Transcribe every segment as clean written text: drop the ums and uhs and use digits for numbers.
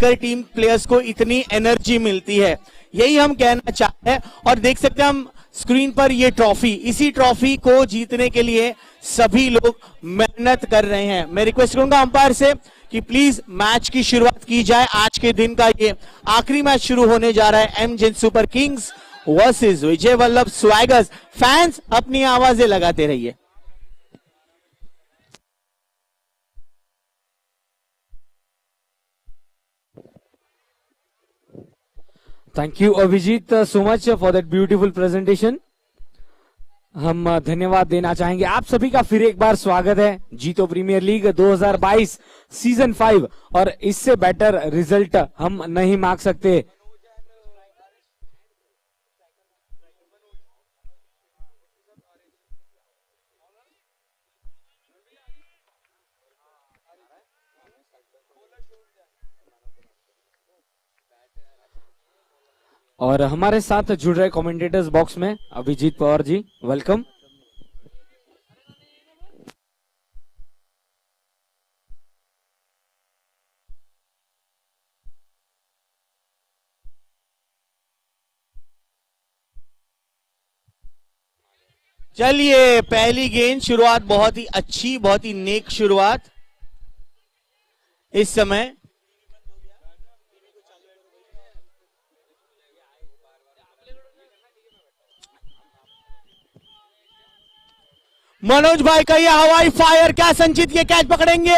कर team players को इतनी एनर्जी मिलती है, यही हम कहना चाहते हैं। और देख सकते हैं हम स्क्रीन पर ये ट्रॉफी, इसी ट्रॉफी को जीतने के लिए सभी लोग मेहनत कर रहे हैं। मैं रिक्वेस्ट करूंगा अंपायर से कि प्लीज मैच की शुरुआत की जाए। आज के दिन का ये आखिरी मैच शुरू होने जा रहा है, MJ super Kings versus Vijay Vallabh Swaggers. Fans अपनी आवाजें लगाते रहिए। Thank you Abhijeet so much for that beautiful presentation. हम धन्यवाद देना चाहेंगे आप सभी का। फिर एक बार स्वागत है जीतो प्रीमियर लीग 2022 सीजन 5, और इससे बेटर रिजल्ट हम नहीं मांग सकते। और हमारे साथ जुड़ रहे कमेंटेटर्स बॉक्स में अभिजीत पवार जी, वेलकम। चलिए, पहली गेंद शुरुआत बहुत ही अच्छी, बहुत ही नेक शुरुआत। इस समय मनोज भाई का ये हवाई फायर, क्या संचित ये कैच पकड़ेंगे?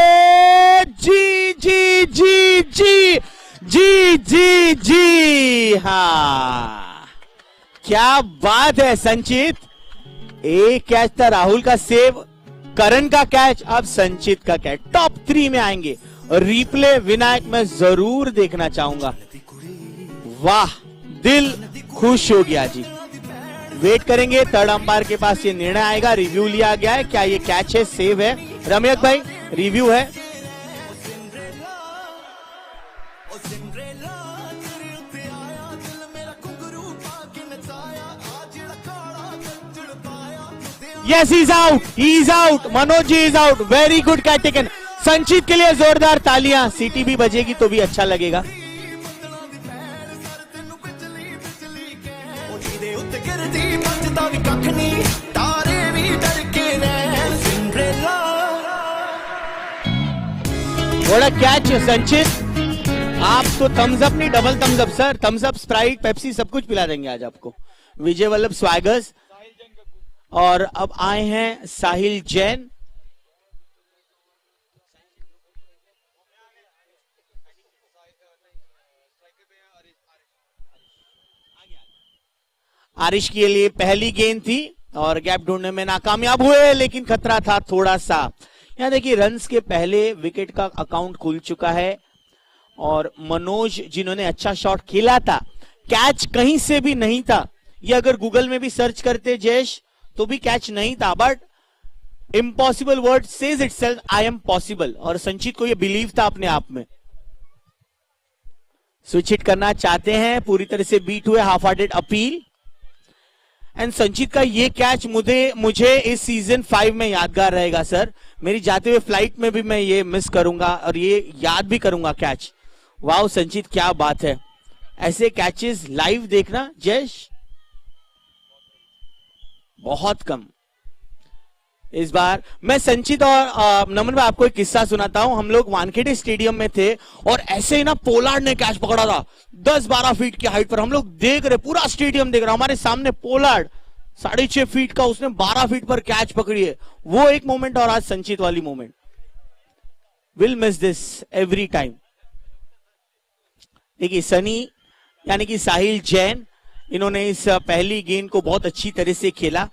जी जी जी जी जी जी जी, हाँ क्या बात है संचित। एक कैच था राहुल का सेव, करण का कैच, अब संचित का कैच। टॉप 3 में आएंगे और रिप्ले विनायक मैं जरूर देखना चाहूंगा। वाह, दिल खुश हो गया जी। वेट करेंगे, थर्ड अंपायर के पास ये निर्णय आएगा। रिव्यू लिया गया है, क्या ये कैच है, सेव है? रमयक भाई, रिव्यू है। Yes, he is out, he is out, Manoj ji is out. Very good catch taken. Sanchit के लिए जोरदार तालियां, सीटी भी बजेगी तो भी अच्छा लगेगा। बड़ा कैच संचित, आप तो थम्स अप नहीं, double Thums Up sir. Thums Up, Sprite, Pepsi सब कुछ पिला देंगे आज आपको। विजय वल्लभ स्वैगर्स। और अब आए हैं साहिल जैन। आरिश के लिए पहली गेंद थी और गैप ढूंढने में नाकामयाब हुए, लेकिन खतरा था थोड़ा सा। यहां देखिए, रन्स के पहले विकेट का अकाउंट खुल चुका है और मनोज जिन्होंने अच्छा शॉट खेला था, कैच कहीं से भी नहीं था। ये अगर गूगल में भी सर्च करते जयेश तो भी कैच नहीं था, but impossible word says itself, I am possible. और संचित को ये बिलीव था अपने आप में। स्विच हिट करना चाहते हैं, पूरी तरह से बीट हुए, हाफ हार्टेड अपील। एंड संचित का ये कैच मुझे इस सीजन 5 में यादगार रहेगा सर। मेरी जाते हुए फ्लाइट में भी मैं ये मिस करूंगा और ये याद भी करूंगा कैच। वाह संचित, क्या बात है। ऐसे कैचेस लाइव देखना जयेश बहुत कम। इस बार मैं संचित और नमन भाई आपको एक किस्सा सुनाता हूं। हम लोग वानखेड़े स्टेडियम में थे और ऐसे ही ना पोलार्ड ने कैच पकड़ा था 10-12 फीट की हाइट पर। हम लोग देख रहे, पूरा स्टेडियम देख रहा, हमारे सामने पोलार्ड 6.5 फीट का, उसने 12 फीट पर कैच पकड़ी है। वो एक मोमेंट और आज संचित वाली moment, will miss this every time. देखिए सनी यानी कि साहिल जैन, इन्होंने इस पहली गेंद को बहुत अच्छी तरह से खेला।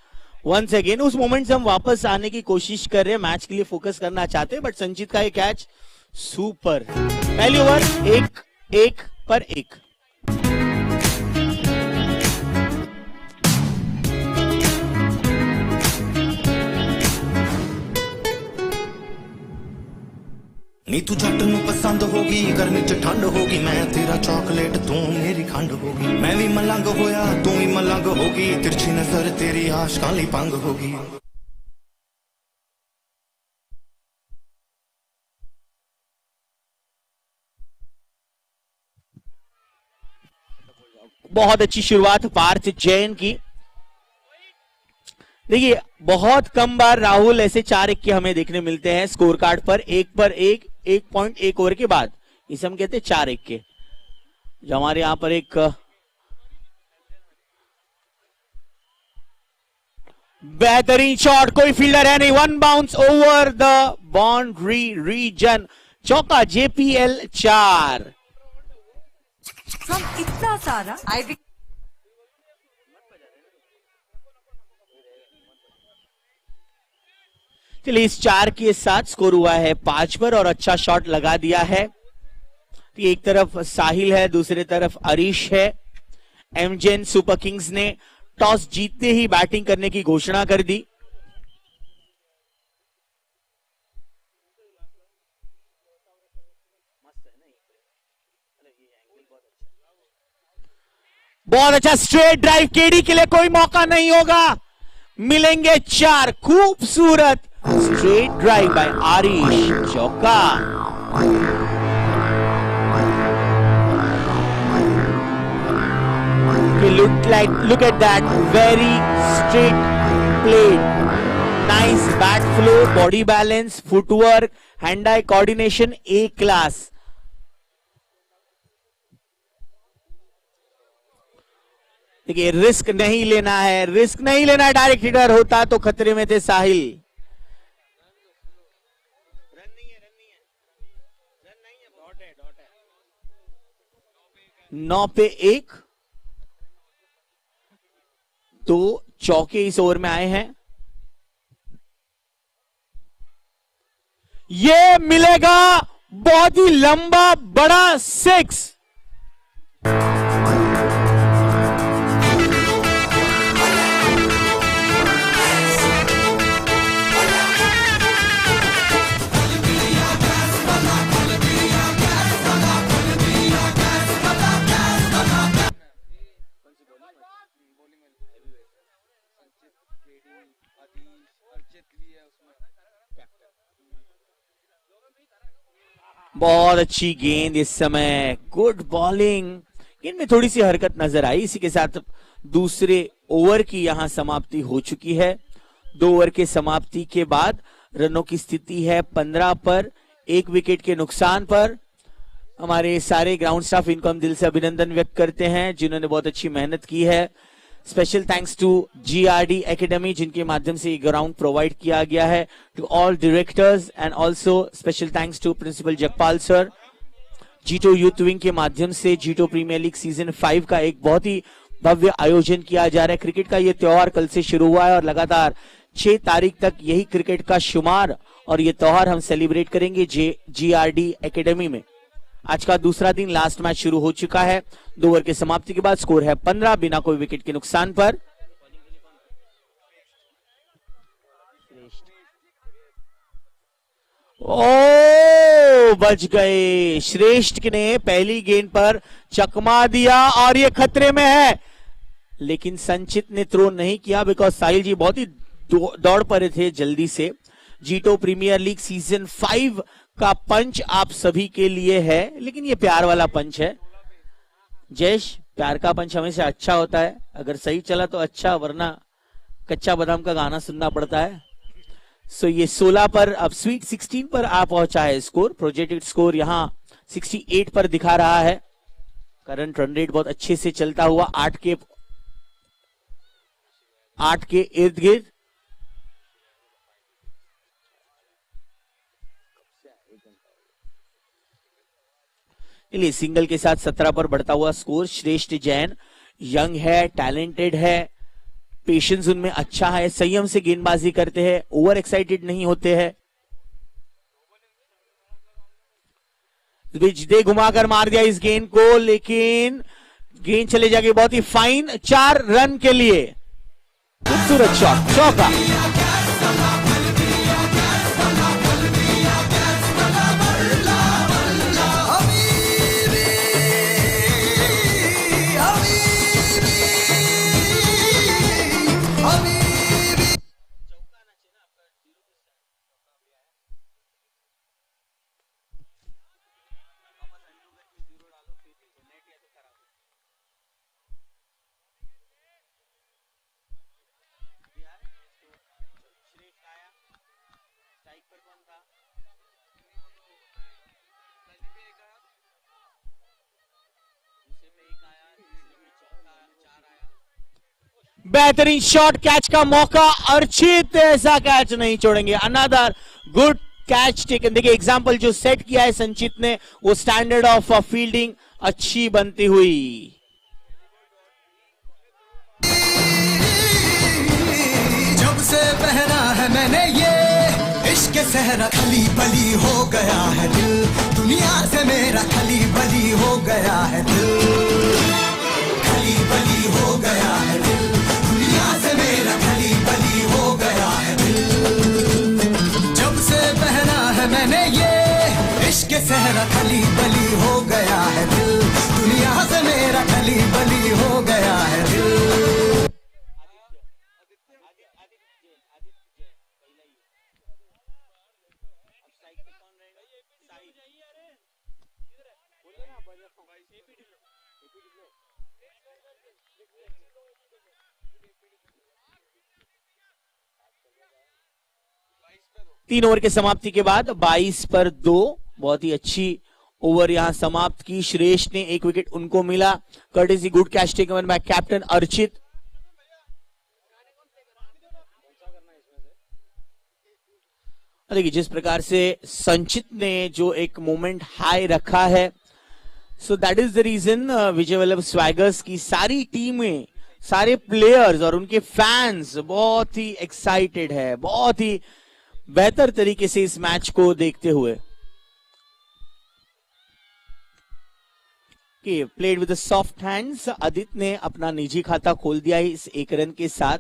वंस अगेन उस मोमेंट से हम वापस आने की कोशिश कर रहे हैं, मैच के लिए फोकस करना चाहते हैं, बट संचित का ये कैच सुपर। पहली ओवर 1 पर 1। नी तू जट नू पसंद होगी, गर्मी च ठंड होगी, मैं तेरा चॉकलेट तू मेरी खंड होगी। मैं भी मलंग होया तू भी मलंग होगी, तिरछी नजर तेरी आशिकां ली पंग होगी। बहुत अच्छी शुरुआत पार्थ जैन की। देखिए बहुत कम बार राहुल ऐसे 4 1 के हमें देखने मिलते हैं स्कोर कार्ड पर 1 ओवर के बाद। इसे हम कहते हैं 4 1 के। जो हमारे यहां पर एक बेहतरीन शॉट, कोई फील्डर है नहीं, 1 bounce over the boundary region, चौका JPL 4। हम इतना सारा आई चलिए इस 4 के साथ स्कोर हुआ है 5 पर और अच्छा शॉट लगा दिया है। तो एक तरफ साहिल है, दूसरी तरफ अरीश है। एमजेन सुपर किंग्स ने टॉस जीतते ही बैटिंग करने की घोषणा कर दी। बहुत अच्छा स्ट्रेट ड्राइव, केडी के लिए कोई मौका नहीं होगा, मिलेंगे 4। खूबसूरत स्ट्रेट ड्राइव बाय आरिश, चौका। Look at that, very straight play, nice bat flow, body balance, footwork, hand-eye coordination, A class। देखिए रिस्क नहीं लेना है, रिस्क नहीं लेना है, डायरेक्ट हिटर होता तो खतरे में थे साहिल। 9 पे 1, 2 चौके इस ओवर में आए हैं। ये मिलेगा बहुत ही लंबा बड़ा 6। बहुत अच्छी गेंद इस समय, गुड बॉलिंग। गेंद में थोड़ी सी हरकत नजर आई। इसी के साथ दूसरे ओवर की यहां समाप्ति हो चुकी है। 2 ओवर के समाप्ति के बाद रनों की स्थिति है 15 पर, 1 विकेट के नुकसान पर। हमारे सारे ग्राउंड स्टाफ, इनको हम दिल से अभिनंदन व्यक्त करते हैं जिन्होंने बहुत अच्छी मेहनत की है। Special thanks to GRD academy जिनके माध्यम से ये ग्राउंड प्रोवाइड किया गया है, to all directors and also special thanks to principal Jagpal sir. JITO youth wing के माध्यम से जीटो प्रीमियर लीग सीजन 5 का एक बहुत ही भव्य आयोजन किया जा रहा है। क्रिकेट का ये त्योहार कल से शुरू हुआ है और लगातार 6 तारीख तक यही क्रिकेट का शुमार और ये त्योहार हम सेलिब्रेट करेंगे GRD एकेडमी में। आज का दूसरा दिन, लास्ट मैच शुरू हो चुका है। 2 ओवर के समाप्ति के बाद स्कोर है 15 बिना कोई विकेट के नुकसान पर। ओ बच गए, श्रेष्ठ ने पहली गेंद पर चकमा दिया और ये खतरे में है, लेकिन संचित ने थ्रो नहीं किया बिकॉज साहिल जी बहुत ही दौड़ पड़े थे जल्दी से। जीटो प्रीमियर लीग सीजन 5 का पंच आप सभी के लिए है, लेकिन ये प्यार वाला पंच है। जयेश, प्यार का पंच हमेशा अच्छा होता है, अगर सही चला तो अच्छा, वरना कच्चा बादाम का गाना सुनना पड़ता है। सो ये 16 पर, अब स्वीट 16 पर आ पहुंचा है स्कोर। प्रोजेक्टेड स्कोर यहां 68 पर दिखा रहा है। करंट रन रेट बहुत अच्छे से चलता हुआ 8 के इर्द गिर्द। चलिए सिंगल के साथ 17 पर बढ़ता हुआ स्कोर। श्रेष्ठ जैन यंग है, टैलेंटेड है, पेशेंस उनमें अच्छा है, संयम से गेंदबाजी करते हैं, ओवर एक्साइटेड नहीं होते हैं। विजय घुमाकर मार दिया इस गेंद को, लेकिन गेंद चले जाएगी बहुत ही फाइन 4 रन के लिए। खूबसूरत शॉट, चौका। बेहतरीन शॉट, कैच का मौका, अर्चित ऐसा कैच नहीं छोड़ेंगे। Another good catch taken. देखिए एग्जांपल जो सेट किया है संचित ने, वो स्टैंडर्ड ऑफ फील्डिंग अच्छी बनती हुई। जब से पहना है मैंने ये इश्क सहरा, खली बली हो गया है दिल, दुनिया से मेरा खली बली हो गया है दिल, खली बली हो गया है दिल, दुनिया से मेरा खली बली हो गया है दिल। जब से पहना है मैंने ये इश्क सहरा, खली बली हो गया है दिल, दुनिया से मेरा खली बली हो गया है दिल। तीन ओवर के समाप्ति के बाद 22 पर 2, बहुत ही अच्छी ओवर यहां समाप्त की। श्रेष्ठ ने एक विकेट उनको मिला, courtesy good catch taken bye captain Archit. देखिए जिस प्रकार से संचित ने जो एक मोमेंट हाई रखा है, so that is the reason Vijay Vallabh swaggers की सारी टीमें, सारे प्लेयर्स और उनके फैंस बहुत ही एक्साइटेड है, बहुत ही बेहतर तरीके से इस मैच को देखते हुए। Played with soft hands, Aditya ने अपना निजी खाता खोल दिया है इस 1 रन के साथ।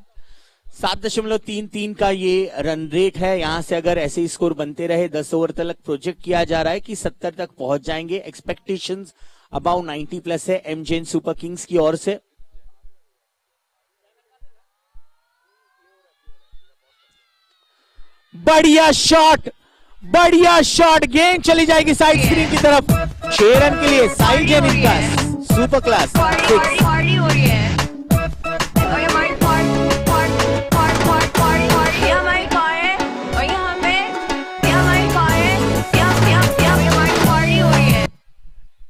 7.33 का ये रन रेट है। यहां से अगर ऐसे ही स्कोर बनते रहे, 10 ओवर तक प्रोजेक्ट किया जा रहा है कि 70 तक पहुंच जाएंगे। एक्सपेक्टेशंस अबाउट 90 प्लस है एमजेएन सुपर किंग्स की ओर से। बढ़िया शॉट, बढ़िया शॉट, गेंद चली जाएगी साइड स्क्रीन की तरफ। 6 रन के लिए साहिल जैन का सुपर क्लास पार्टी हो रही है। और ये हमारी ये हमारी कार है, और ये हमारी कार है, ये हमारी पार्टी हो रही है।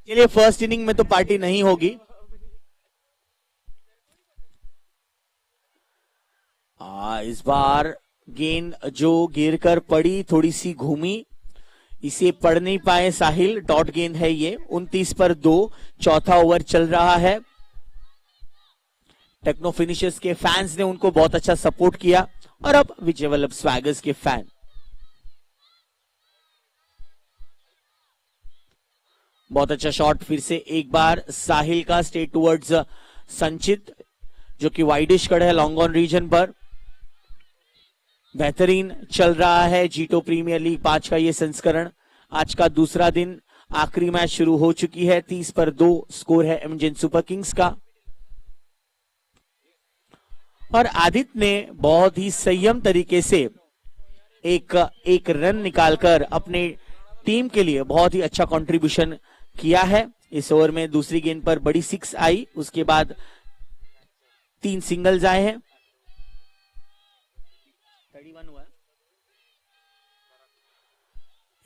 चलिए फर्स्ट इनिंग में तो पार्टी नहीं होगी। इस बार गेंद जो गिर कर पड़ी, थोड़ी सी घूमी, इसे पढ़ नहीं पाए साहिल। डॉट गेंद है ये। 29 पर 2, चौथा ओवर चल रहा है। टेक्नो फिनिशर्स के फैंस ने उनको बहुत अच्छा सपोर्ट किया, और अब विजय वल्लभ स्वैगर्स के फैन। बहुत अच्छा शॉट फिर से एक बार साहिल का, स्ट्रेट टुवर्ड्स संचित, जो कि वाइडिश कड़ है लॉन्ग ऑन रीजन पर। बेहतरीन चल रहा है जीतो प्रीमियर लीग 5 का ये संस्करण। आज का दूसरा दिन, आखिरी मैच शुरू हो चुकी है। 30 पर 2 स्कोर है एमजेएन सुपर किंग्स का। और आदित्य ने बहुत ही संयम तरीके से एक रन निकालकर अपने टीम के लिए बहुत ही अच्छा कंट्रीब्यूशन किया है। इस ओवर में दूसरी गेंद पर बड़ी 6 आई, उसके बाद 3 सिंगल्स आए हैं। 31 हुआ।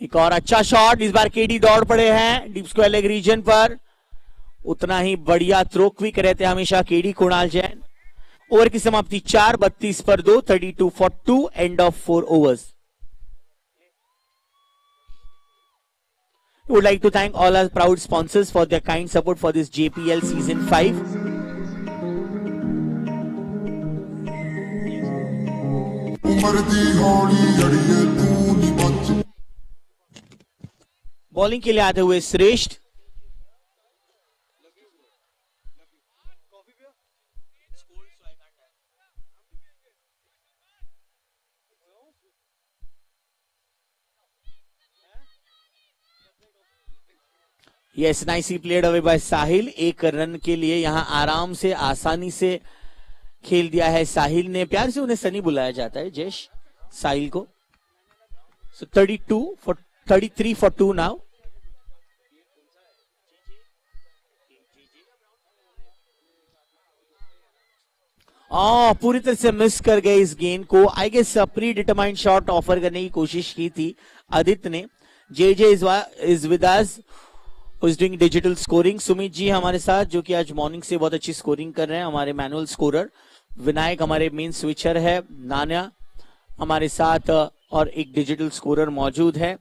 एक और अच्छा शॉट, इस बार केडी दौड़ पड़े हैं डीप स्क्वायर लेग रीजन पर। उतना ही बढ़िया थ्रो क्विक रहते हैं हमेशा केडी कुणाल जैन। ओवर की समाप्ति 4, 32 पर 2, 32 for 2, end of 4 overs. We would like to thank all our proud sponsors for their kind support for this JPL season 5. Bowling के लिए आते हुए श्रेष्ठ। Yes, nicely played away by Sahil. 1 run के लिए यहां आराम से, आसानी से खेल दिया है साहिल ने। प्यार से उन्हें सनी बुलाया जाता है, जयेश, साहिल को। So 33 for 2 now. पूरी तरह से मिस कर गए इस गेंद को। I guess predetermined shot offer करने की कोशिश की थी आदित्य ने। J is with us, is doing digital scoring. Sumit ji हमारे साथ, जो कि आज मॉर्निंग से बहुत अच्छी स्कोरिंग कर रहे हैं, हमारे मैनुअल स्कोरर। विनायक हमारे मेन स्विचर है, नान्या हमारे साथ और एक डिजिटल स्कोरर मौजूद है।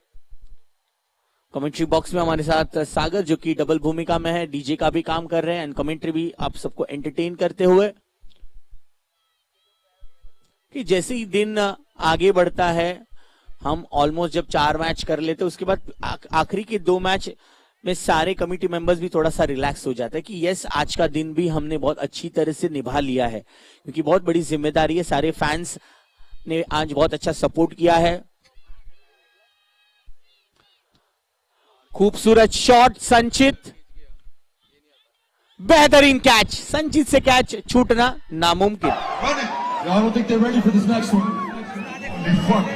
कमेंट्री बॉक्स में हमारे साथ सागर जो कि डबल भूमिका में है, डीजे का भी काम कर रहे हैं एंड कमेंट्री भी आप सबको एंटरटेन करते हुए। कि जैसे ही दिन आगे बढ़ता है, हम ऑलमोस्ट जब 4 मैच कर लेते हैं, उसके बाद आखिरी के 2 मैच में सारे कमेटी मेंबर्स भी थोड़ा सा रिलैक्स हो जाता है कि यस, आज का दिन भी हमने बहुत अच्छी तरह से निभा लिया है, क्योंकि बहुत बड़ी जिम्मेदारी है। सारे फैंस ने आज बहुत अच्छा सपोर्ट किया है। खूबसूरत शॉट संचित, बेहतरीन कैच, संचित से कैच छूटना नामुमकिन। I don't think they're ready for this next one. Holy fuck.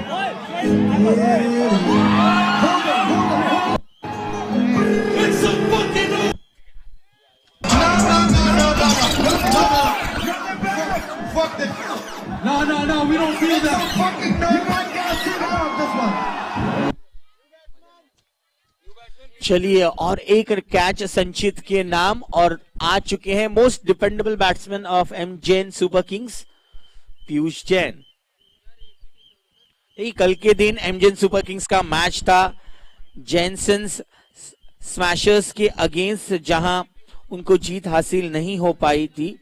It's a fucking fuck this. No, we don't feel that. Fucking no, I can't sit down this one. चलिए, और एक catch संचित के नाम और आ चुके हैं most dependable batsman of M Jain super Kings, Piyush Jain. कल के दिन एम जैन सुपर किंग्स का मैच था जैनसन्स स्मैशर्स के अगेंस्ट, जहां उनको जीत हासिल नहीं हो पाई थी।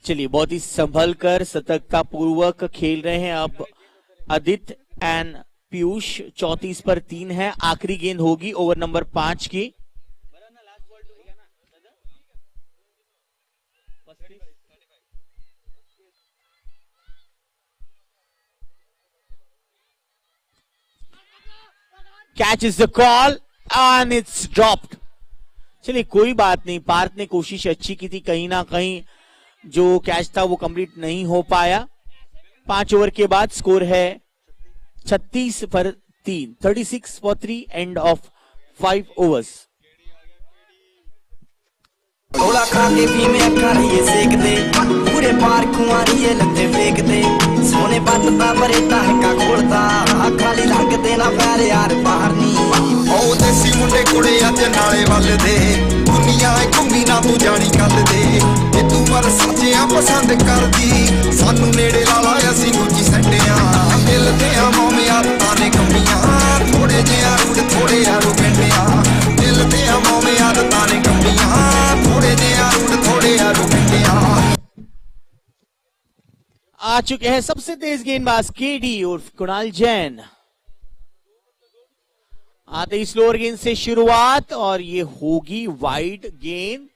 चलिए, बहुत ही संभल कर सतर्कता पूर्वक खेल रहे हैं अब आदित्य एंड पीयूष। 34 पर 3 है, आखिरी गेंद होगी ओवर नंबर 5 की। Catch is the call and it's dropped. चलिए, कोई बात नहीं, पार्थ ने कोशिश अच्छी की थी, कहीं ना कहीं जो कैच था वो कंप्लीट नहीं हो पाया। 5 ओवर के बाद स्कोर है 36 पर 3, 36 for 3 एंड ऑफ 5 ओवर्स। थोड़ा खा के भी में अखा रही सेक दे, पूरे पार कुआरी ये लगते फेंक दे, सोने बातता बरेता है का खोलता, खाली लंग देना पैर यार बाहर नहीं। ओ देसी मुंडे कुड़े अज नाले वल दे, दुनिया घूमी ना तू जानी कल दे, जे तू मर सच्चियां पसंद करदी, सानू नेड़े ला ला असीं गुੱਜੀ सट्टियां, दिल ते मोमे आदतां ने कमियां, थोड़े जिहा रूड थोड़े यारो पिंडियां, दिल ते मोमे आदतां ने कमियां, थोड़े जिहा रूड थोड़े यारो पिंडियां। आ चुके हैं सबसे तेज गेंदबाज केडी और कुणाल जैन। आते ही स्लोअर गेंद से शुरुआत और ये होगी वाइड गेंद।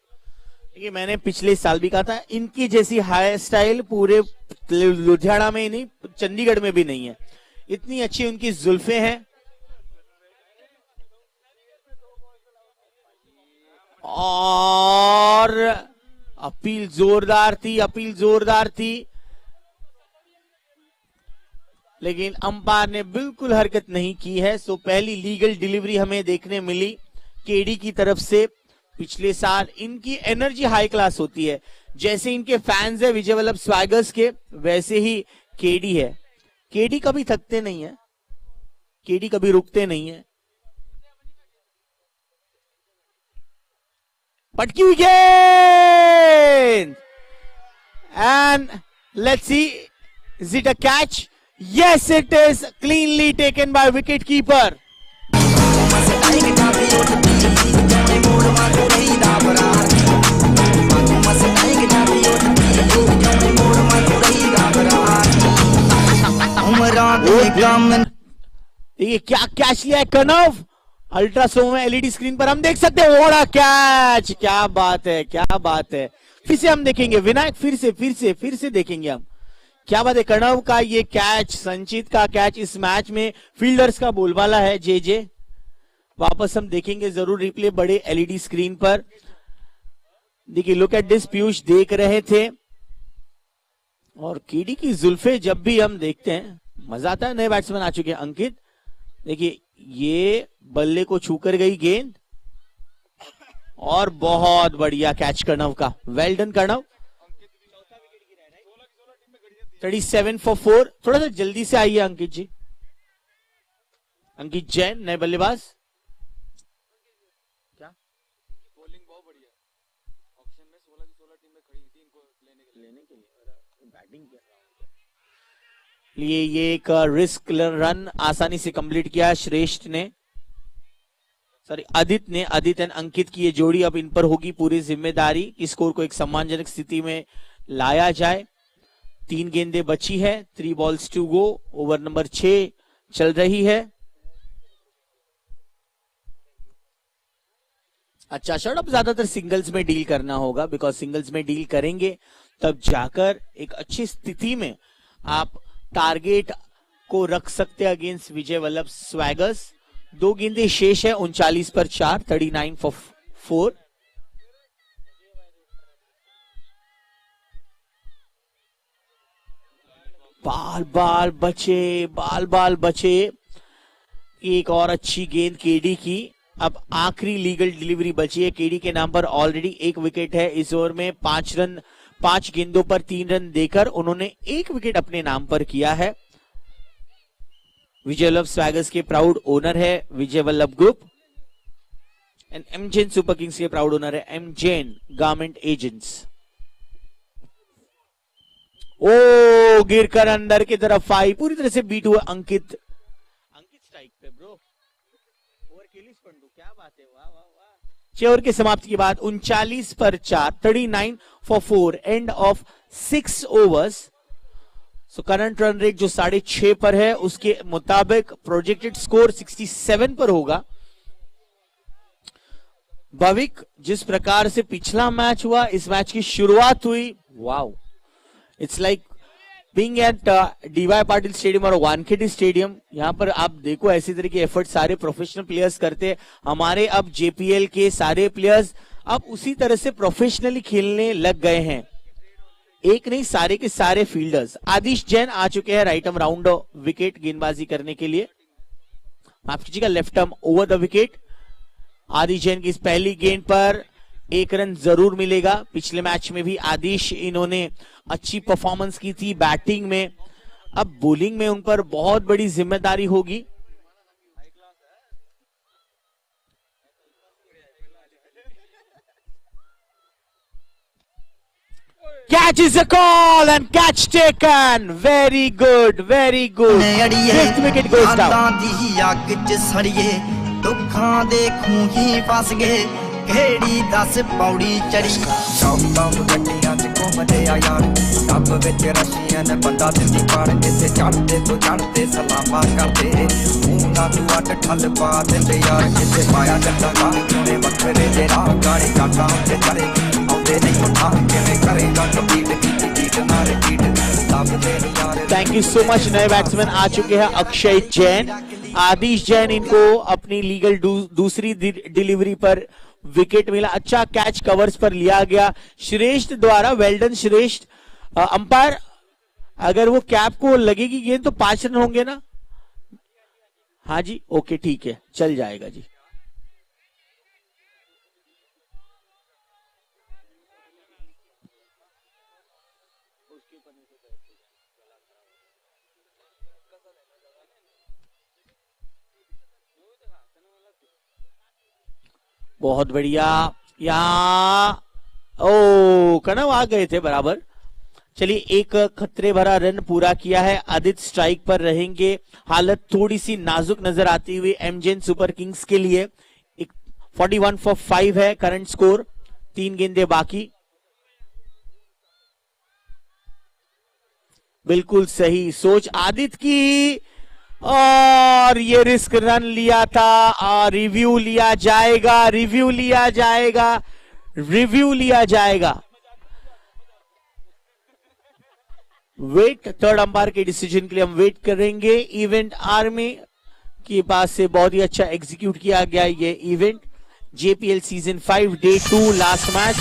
ये मैंने पिछले साल भी कहा था, इनकी जैसी हाई स्टाइल पूरे लुधियाना में ही नहीं, चंडीगढ़ में भी नहीं है। इतनी अच्छी उनकी जुल्फे हैं और अपील जोरदार थी, लेकिन अंपायर ने बिल्कुल हरकत नहीं की है। सो पहली लीगल डिलीवरी हमें देखने मिली केडी की तरफ से। पिछले साल इनकी एनर्जी हाई क्लास होती है, जैसे इनके फैंस है विजय वल्लभ स्वैगर्स के, वैसे ही केडी है। केडी कभी थकते नहीं है, केडी कभी रुकते नहीं है। पटकी हुई गेंद and let's see, is it a catch? Yes, it is cleanly taken by wicket keeper. ये क्या कैच लिया है कनव? अल्ट्रासोन में एलईडी स्क्रीन पर हम देख सकते हैं, बड़ा कैच, क्या बात है, क्या बात है। फिर से हम देखेंगे विनायक, फिर से देखेंगे हम, क्या बात है। कणव का ये कैच, संचित का कैच, इस मैच में फील्डर्स का बोलबाला है। जे वापस हम देखेंगे जरूर रिप्ले बड़े एलईडी स्क्रीन पर। देखिए, लुक एट दिस, पीयूष देख रहे थे और केडी की जुल्फे जब भी हम देखते हैं मजा आता है। नए बैट्समैन आ चुके हैं, अंकित देखिए, ये बल्ले को छूकर गई गेंद और बहुत बढ़िया कैच कर्णव का, वेल डन कर्णव। 37 for 4। थोड़ा सा जल्दी से आइए अंकित जी। अंकित जैन नए बल्लेबाज। क्या बॉलिंग बहुत बढ़िया, ऑक्शन में 16 की 16 टीमें खड़ी थी इनको लेने के लिए बैटिंग लिए ये एक रिस्क रन आसानी से कंप्लीट किया श्रेष्ठ ने, सॉरी आदित्य एंड अंकित की ये जोड़ी। अब इन पर होगी पूरी जिम्मेदारी कि स्कोर को एक सम्मानजनक स्थिति में लाया जाए। 3 गेंदें बची है, 3 balls to go। Over number 6 चल रही है। अच्छा शॉट, अब ज्यादातर सिंगल्स में डील करना होगा, बिकॉज सिंगल्स में डील करेंगे तब जाकर एक अच्छी स्थिति में आप टारगेट को रख सकते हैं अगेंस्ट विजय वल्लभ स्वैगर्स। 2 गेंदें शेष है, 39 पर 4, 39 for 4। बाल बाल बचे। एक और अच्छी गेंद केडी की। अब आखिरी लीगल डिलीवरी बची है केडी के नाम पर। ऑलरेडी 1 विकेट है इस ओवर में। 5 गेंदों पर 3 रन देकर उन्होंने 1 विकेट अपने नाम पर किया है। विजय वल्लभ स्वैगर्स के प्राउड ओनर है Vijay Vallabh group and M Jain super Kings के प्राउड ओनर है एम जैन गारमेंट एजेंट्स। ओ गिरकर अंदर की तरफ आई, पूरी तरह से बीट हुआ अंकित स्ट्राइक पे ब्रो। ओवर केलिस पंडू, क्या बात है, वाह वाह वाह। 6 ओवर की समाप्ति के बाद 39 पर 4, 39 for 4, end of 6 overs। So current run rate जो 6.5 पर है उसके मुताबिक प्रोजेक्टेड स्कोर 67 पर होगा। भविक, जिस प्रकार से पिछला मैच हुआ, इस मैच की शुरुआत हुई, wow, it's like being at D Y Patil stadium और वानखेड़े स्टेडियम। यहां पर आप देखो ऐसी तरह के एफर्ट सारे प्रोफेशनल प्लेयर्स करते हैं। हमारे अब जेपीएल के सारे प्लेयर्स अब उसी तरह से प्रोफेशनली खेलने लग गए हैं। एक नहीं, सारे के सारे फील्डर्स। आदिश जैन आ चुके हैं राइट आर्म राउंड विकेट गेंदबाजी करने के लिए, माफ कीजिएगा left arm over the wicket. Aadish Jain की इस पहली गेंद पर 1 रन जरूर मिलेगा। पिछले मैच में भी आदिश इन्होंने अच्छी परफॉर्मेंस की थी बैटिंग में, अब बॉलिंग में उन पर बहुत बड़ी जिम्मेदारी होगी। Catch is a call and catch taken. Very good, very good. Fifth wicket goes down. दी अग च सड़िए दुखां दे खूही फस गए केड़ी 10 पौड़ी चढ़ी टॉप गड्डियां च घूमदे आ यार सब विच रशियन बंदा दिंदी पाड़ किसे चढ़दे तो चढ़दे सलामा करदे ना तू अट ठल पा दिंदे यार किसे पाया जंदा गा सोने बखरे दे राह गाड़ी काटा ते करे आउंदे नहीं उठा किवें करेगा कपीट की नारे पीट सब दे यार। Thank you so much. नए बैट्समैन आ चुके हैं अक्षय जैन, आदिश जैन, इनको अपनी लीगल दूसरी डिलीवरी पर विकेट मिला। अच्छा कैच कवर्स पर लिया गया श्रेष्ठ द्वारा, वेल्डन श्रेष्ठ। अंपायर अगर वो कैप को लगेगी गेंद तो 5 रन होंगे ना? हाँ जी, ओके ठीक है, चल जाएगा जी। बहुत बढ़िया, यहाँ ओ कनव आ गए थे बराबर। चलिए, एक खतरे भरा रन पूरा किया है। आदित्य स्ट्राइक पर रहेंगे। हालत थोड़ी सी नाजुक नजर आती हुई एमजेन सुपर किंग्स के लिए। 41 for 5 है करंट स्कोर, 3 गेंदें बाकी। बिल्कुल सही सोच आदित्य की, और ये रिस्क रन लिया था। और रिव्यू लिया जाएगा, रिव्यू लिया जाएगा, रिव्यू लिया जाएगा। वेट, थर्ड अंपायर के डिसीजन के लिए हम वेट करेंगे। इवेंट आर्मी के पास से बहुत ही अच्छा एग्जीक्यूट किया गया ये event. JPL season 5 day 2 last match.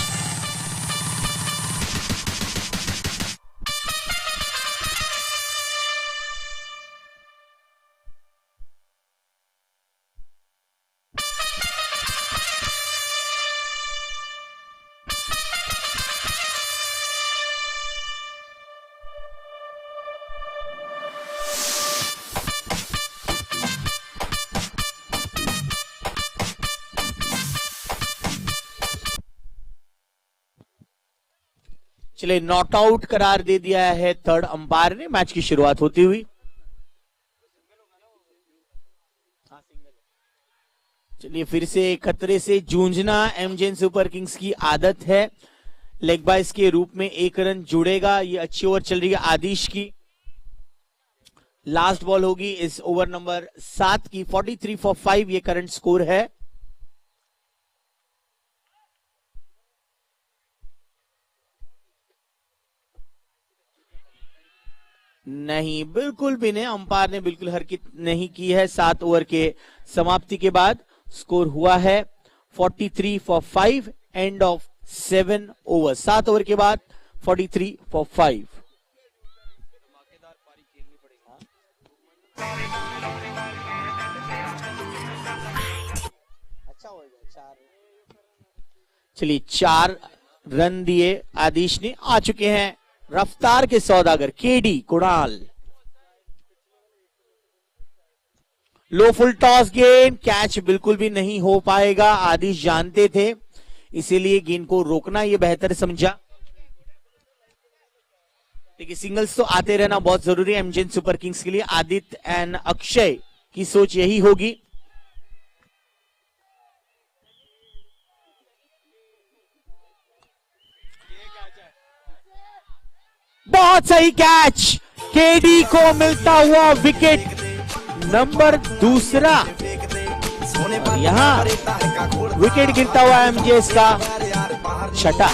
चलिए नॉट आउट करार दे दिया है थर्ड अंपायर ने मैच की शुरुआत होती हुई। चलिए फिर से खतरे से जूझना एमजेएन सुपर किंग्स की आदत है। लेग बाइस के रूप में एक रन जुड़ेगा। ये अच्छी ओवर चल रही है आदिश की। लास्ट बॉल होगी इस ओवर नंबर 7 की। 43 फॉर 5 ये करंट स्कोर है। नहीं, बिल्कुल भी नहीं, अंपायर ने बिल्कुल हरकत नहीं की है। 7 ओवर के समाप्ति के बाद स्कोर हुआ है 43 for 5 end of 7 over. 7 over के बाद 43 फॉर 5। चलिए 4 रन दिए आदिश ने। आ चुके हैं रफ्तार के सौदागर केडी कुणाल। लो फुल टॉस गेंद, कैच बिल्कुल भी नहीं हो पाएगा। आदिश जानते थे, इसीलिए गेंद को रोकना ये बेहतर समझा। देखिए सिंगल्स तो आते रहना बहुत जरूरी है एमजेएन सुपर किंग्स के लिए। आदित्य एंड अक्षय की सोच यही होगी। बहुत सही कैच, केडी को मिलता हुआ विकेट नंबर 2। और यहां विकेट गिरता हुआ एमजेएस का 6था।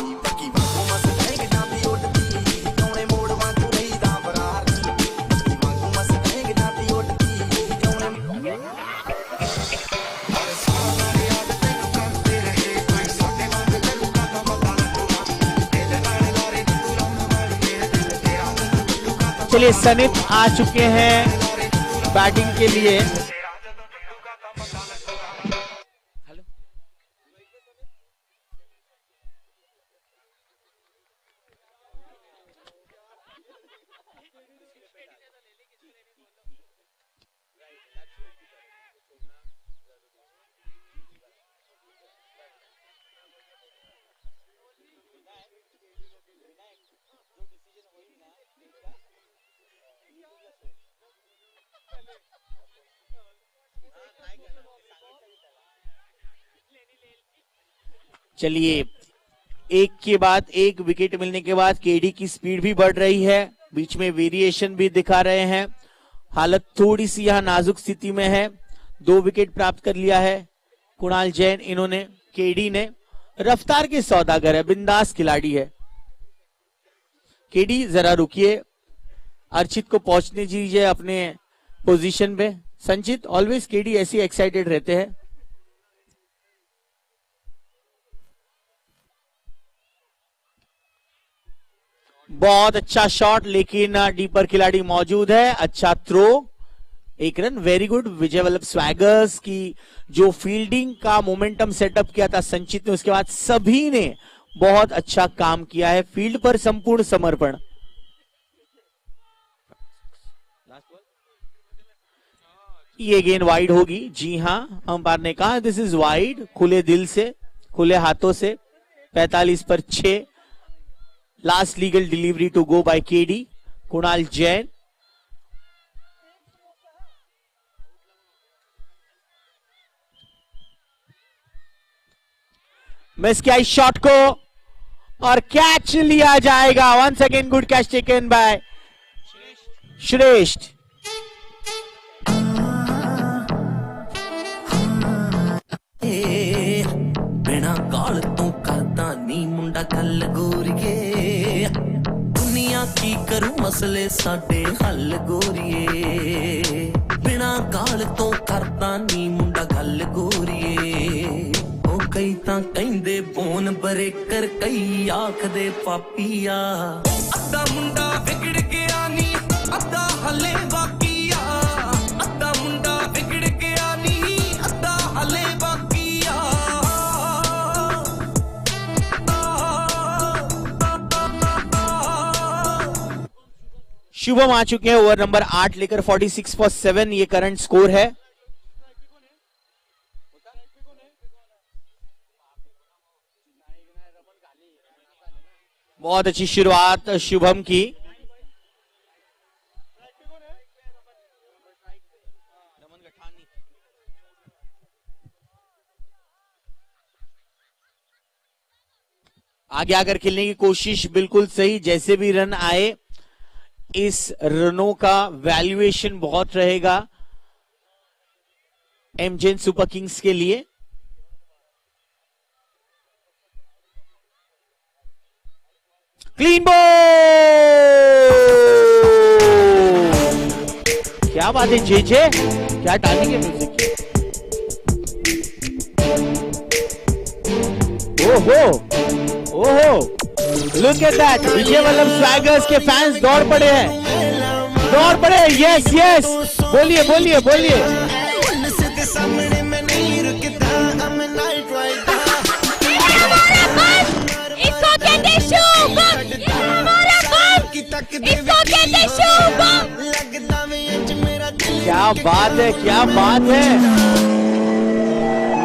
चलिए सनित आ चुके हैं बैटिंग के लिए। चलिए एक के बाद एक विकेट मिलने के बाद केडी की स्पीड भी बढ़ रही है। बीच में वेरिएशन भी दिखा रहे हैं। हालत थोड़ी सी यहां नाजुक स्थिति में है। 2 विकेट प्राप्त कर लिया है कुणाल जैन। इन्होंने केडी ने रफ्तार के सौदागर है, बिंदास खिलाड़ी है। केडी जरा रुकिए, अर्चित को पहुंचने दीजिए अपने पोजीशन पे। संचित ऑलवेज केडी ऐसे एक्साइटेड रहते हैं। बहुत अच्छा शॉट, लेकिन डीपर खिलाड़ी मौजूद है। अच्छा थ्रो, 1 रन, वेरी गुड। विजय वल्लभ स्वैगर्स की जो फील्डिंग का मोमेंटम सेटअप किया था संचित ने, उसके बाद सभी ने बहुत अच्छा काम किया है। फील्ड पर संपूर्ण समर्पण। ये गेंद वाइड होगी। जी हां, अंपायर ने कहा दिस इज वाइड। खुले दिल से, खुले हाथों से। 45 पर 6। Last legal delivery to go by K D Kunal Jain. मिस किया इस शॉट को और कैच लिया जाएगा। Once again good catch taken by Shreshth. बिना गाल तो करता नी मुंडा गल गोरिए, दुनिया की करू मसले साडे हल गोरिए। बिना गाल तो करता नी मुंडा गल गोरिए। ओ कई तां कहंदे बोन बरेकर, कई आखदे पापीआ। अद्धा मुंडा बिगड़ गया नी, अद्धा हले बाकीआ। अद्धा मुंडा बिगड़ गया नी, अद्धा हले बाकीआ। शुभम आ चुके हैं ओवर नंबर 8 लेकर। 46 फॉर 7 ये करंट स्कोर है। बहुत अच्छी शुरुआत शुभम की। आगे आकर खेलने की कोशिश बिल्कुल सही, जैसे भी रन आए इस रनों का वैल्यूएशन बहुत रहेगा एमजेन सुपर किंग्स के लिए। क्लीन बॉल, क्या बात है जेजे, क्या टाइमिंग है म्यूजिक की। ओहो ओहो, look at that, Vijay Vallabh Swaggers के फैंस दौड़ पड़े हैं, दौड़ पड़े। यस यस, बोलिए बोलिए बोलिए। इसको कहते हैं शुभम, ये हमारा बम, इसको कहते हैं शुभम। क्या बात है, क्या बात है।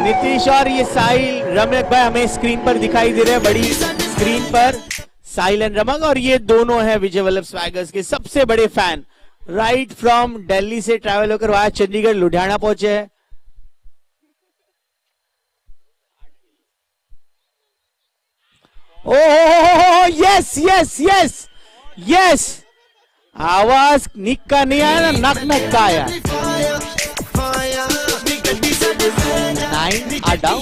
नीतीश और ये साहिल, रमक भाई हमें स्क्रीन पर दिखाई दे रहे हैं, बड़ी स्क्रीन पर साहिल एंड रमक, और ये दोनों हैं विजय वल्लभ स्वैगर्स के सबसे बड़े फैन। राइट फ्रॉम दिल्ली से ट्रैवल होकर वहां चंडीगढ़ लुधियाना पहुंचे हैं। Oh yes yes yes yes, आवाज निक का नहीं आया ना, नक नक का आया। 9 are down।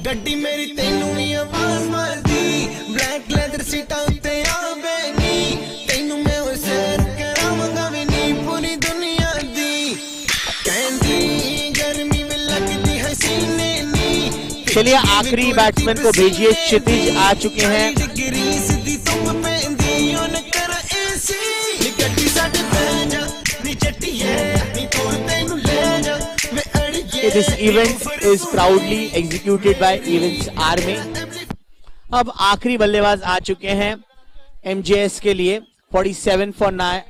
गड्डी मेरी तेनू नहीं आवाज मारदी, ब्लैक लेदर सीटा उत्ते आवेगी, तेनू मैं होए सैर करावांगा भी नहीं पूरी दुनिया दी, कहंदी गर्मी में लगदी है सीने नी। चलिए आखिरी बैट्समैन को भेजिए, क्षितिज आ चुके हैं। This event is proudly executed by Events Army। अब आखिरी बल्लेबाज आ चुके हैं एमजेएस के लिए, 47 for 9।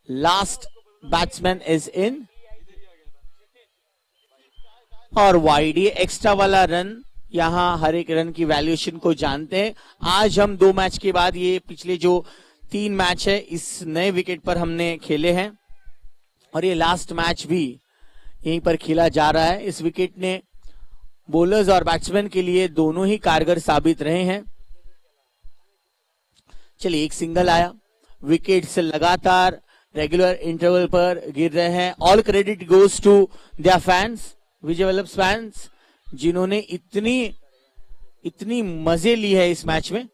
Last batsman is in और वाइड। ये एक्स्ट्रा वाला रन, यहां हर एक रन की वैल्यूएशन को जानते हैं। आज हम 2 मैच के बाद, ये पिछले जो 3 मैच है इस नए विकेट पर हमने खेले हैं, और ये लास्ट मैच भी यहीं पर खेला जा रहा है। इस विकेट ने बॉलर्स और बैट्समैन के लिए दोनों ही कारगर साबित रहे हैं। चलिए एक सिंगल आया, विकेट से लगातार रेगुलर इंटरवल पर गिर रहे हैं। All credit goes to their fans, Vijay Vallabh fans, जिन्होंने इतनी मजे ली है इस मैच में।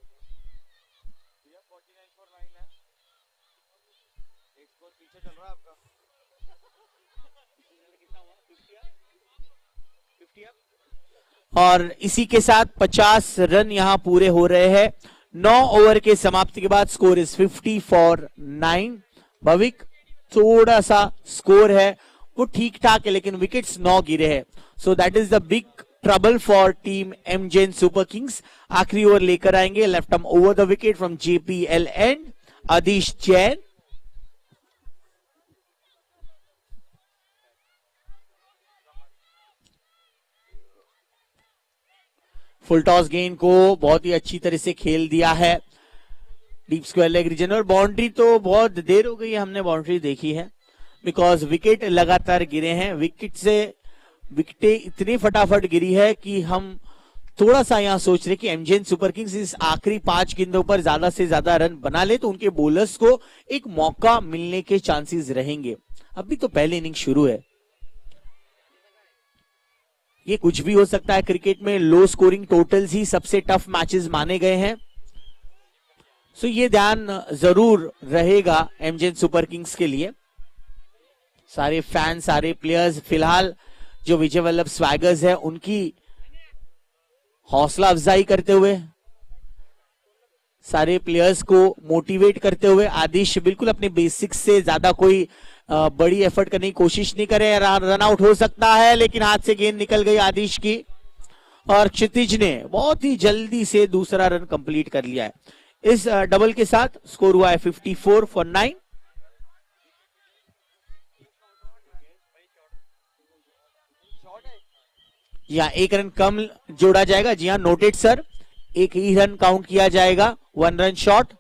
और इसी के साथ 50 रन यहां पूरे हो रहे हैं। 9 ओवर के समाप्ति के बाद स्कोर इज 50 for 9। भविक, थोड़ा सा स्कोर है वो ठीक ठाक है, लेकिन विकेट्स 9 गिरे हैं, so that is the big trouble for team एमजेन सुपर किंग्स। आखिरी ओवर लेकर आएंगे left arm over the wicket from JPL end Aadish Jain. Full toss गेंद को बहुत ही अच्छी तरह से खेल दिया है डीप स्क्वायर लेग रीजन, और बाउंड्री तो बहुत देर हो गई है हमने बाउंड्री देखी है, बिकॉज विकेट लगातार गिरे हैं। विकेटें इतनी फटाफट गिरी है कि हम थोड़ा सा यहां सोच रहे कि एमजेन सुपर किंग्स इस आखिरी 5 गेंदों पर ज्यादा से ज्यादा रन बना ले तो उनके बॉलर्स को एक मौका मिलने के चांसेस रहेंगे। अभी तो पहली इनिंग शुरू है, ये कुछ भी हो सकता है क्रिकेट में। लो स्कोरिंग टोटल्स ही सबसे टफ मैचेस माने गए हैं, सो ये ध्यान जरूर रहेगा एमजेन सुपर किंग्स के लिए। सारे फैंस, सारे प्लेयर्स, फिलहाल जो विजय वल्लभ स्वैगर्स है उनकी हौसला अफजाई करते हुए, सारे प्लेयर्स को मोटिवेट करते हुए, आदिश बिल्कुल अपने बेसिक्स से ज्यादा कोई बड़ी एफर्ट करने की कोशिश नहीं करे। रन आउट हो सकता है, लेकिन हाथ से गेंद निकल गई आदिश की, और क्षितिज ने बहुत ही जल्दी से दूसरा रन कंप्लीट कर लिया है। इस डबल के साथ स्कोर हुआ है 54 for 9। या 1 रन कम जोड़ा जाएगा। जी हाँ, नोटेड सर। 1 ही रन काउंट किया जाएगा। 1 रन शॉट।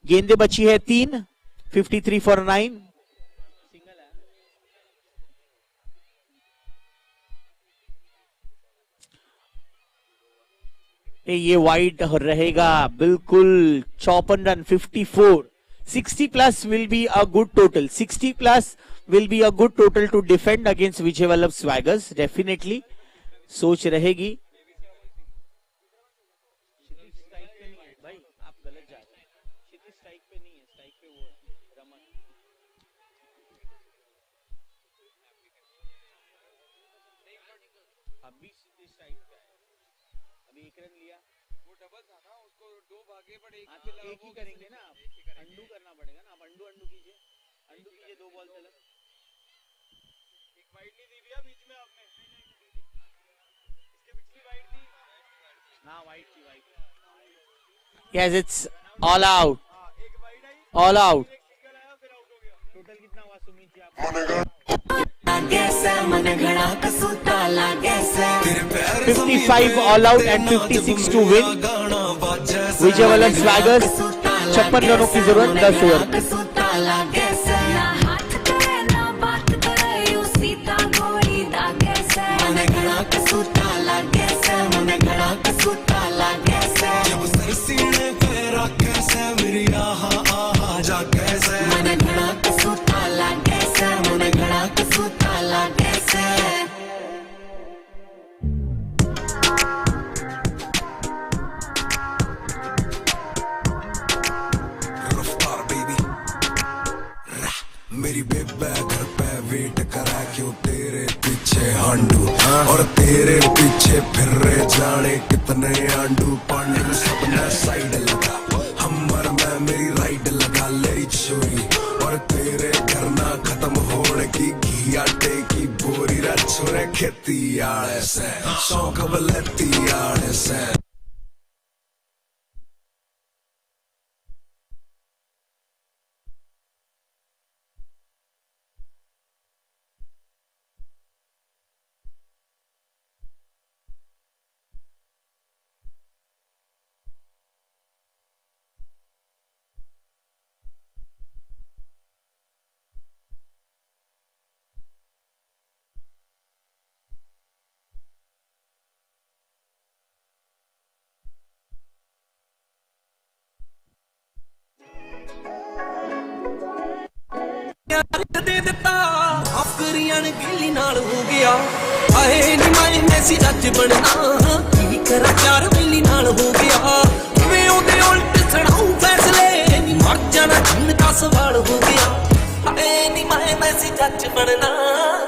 गेंदे बची है 3। 53 फॉर 9। ये वाइड रहेगा बिल्कुल। 54 run 54। 60 plus will be a good total. 60 plus will be a good total to defend against Vijay Vallabh Swaggers. Definitely सोच रहेगी। भाई आप गलत जा रहे हैं। स्ट्राइक पे नहीं है, स्ट्राइक पे वो रमन। अभी स्ट्राइक पे है। अभी 1 रन लिया। वो डबल था ना, उसको 2 भागे पर 1 ही करेंगे ना। आप अंडू करना पड़ेगा ना। आप अंडू कीजिए। 2 बॉल चला। एक वाइड नहीं दी भैया बीच में आपने। इसके पिछली वाइड थी। हाँ वाइड थी, wide. Yes, it's all out. All out. Total कितना हुआ सुमित जी आपका? 55 all out and 56 to win. Vijay Vallabh swaggers 56 रनों की जरूरत 10 ओवर। मेरी बेबे घर पे वेट करा क्यों तेरे पीछे हांडू और तेरे पीछे फिर रहे जाने कितने आंडू पांडू। सबने साइड लगा हमर में मेरी राइड लगा ले छोरी और तेरे घर ना खत्म होने की घी आटे की बोरी रा छोरे खेती आड़े से शौक बलेती आड़े से। दे दिता आफरीਆਂ ਨੇ ਗਿੱਲੀ ਨਾਲ ਹੋ ਗਿਆ। ਆਏ ਨੀ ਮੈਂ ਮੈਸੀ ਜੱਜ ਬਣਨਾ ਕੀ ਕਰਾਂ 4 ਮਿਲੀ ਨਾਲ ਹੋ ਗਿਆ। ਵੇ ਉਹਦੇ ਉਲਟ ਸੁਣਾਉ ਫੈਸਲੇ ਨੀ ਮਰ ਜਾਣਾ ਜਿੰਨ ਦਾ ਸਵਾਲ ਹੋ ਗਿਆ। ਆਏ ਨੀ ਮੈਂ ਮੈਸੀ ਜੱਜ ਬਣਨਾ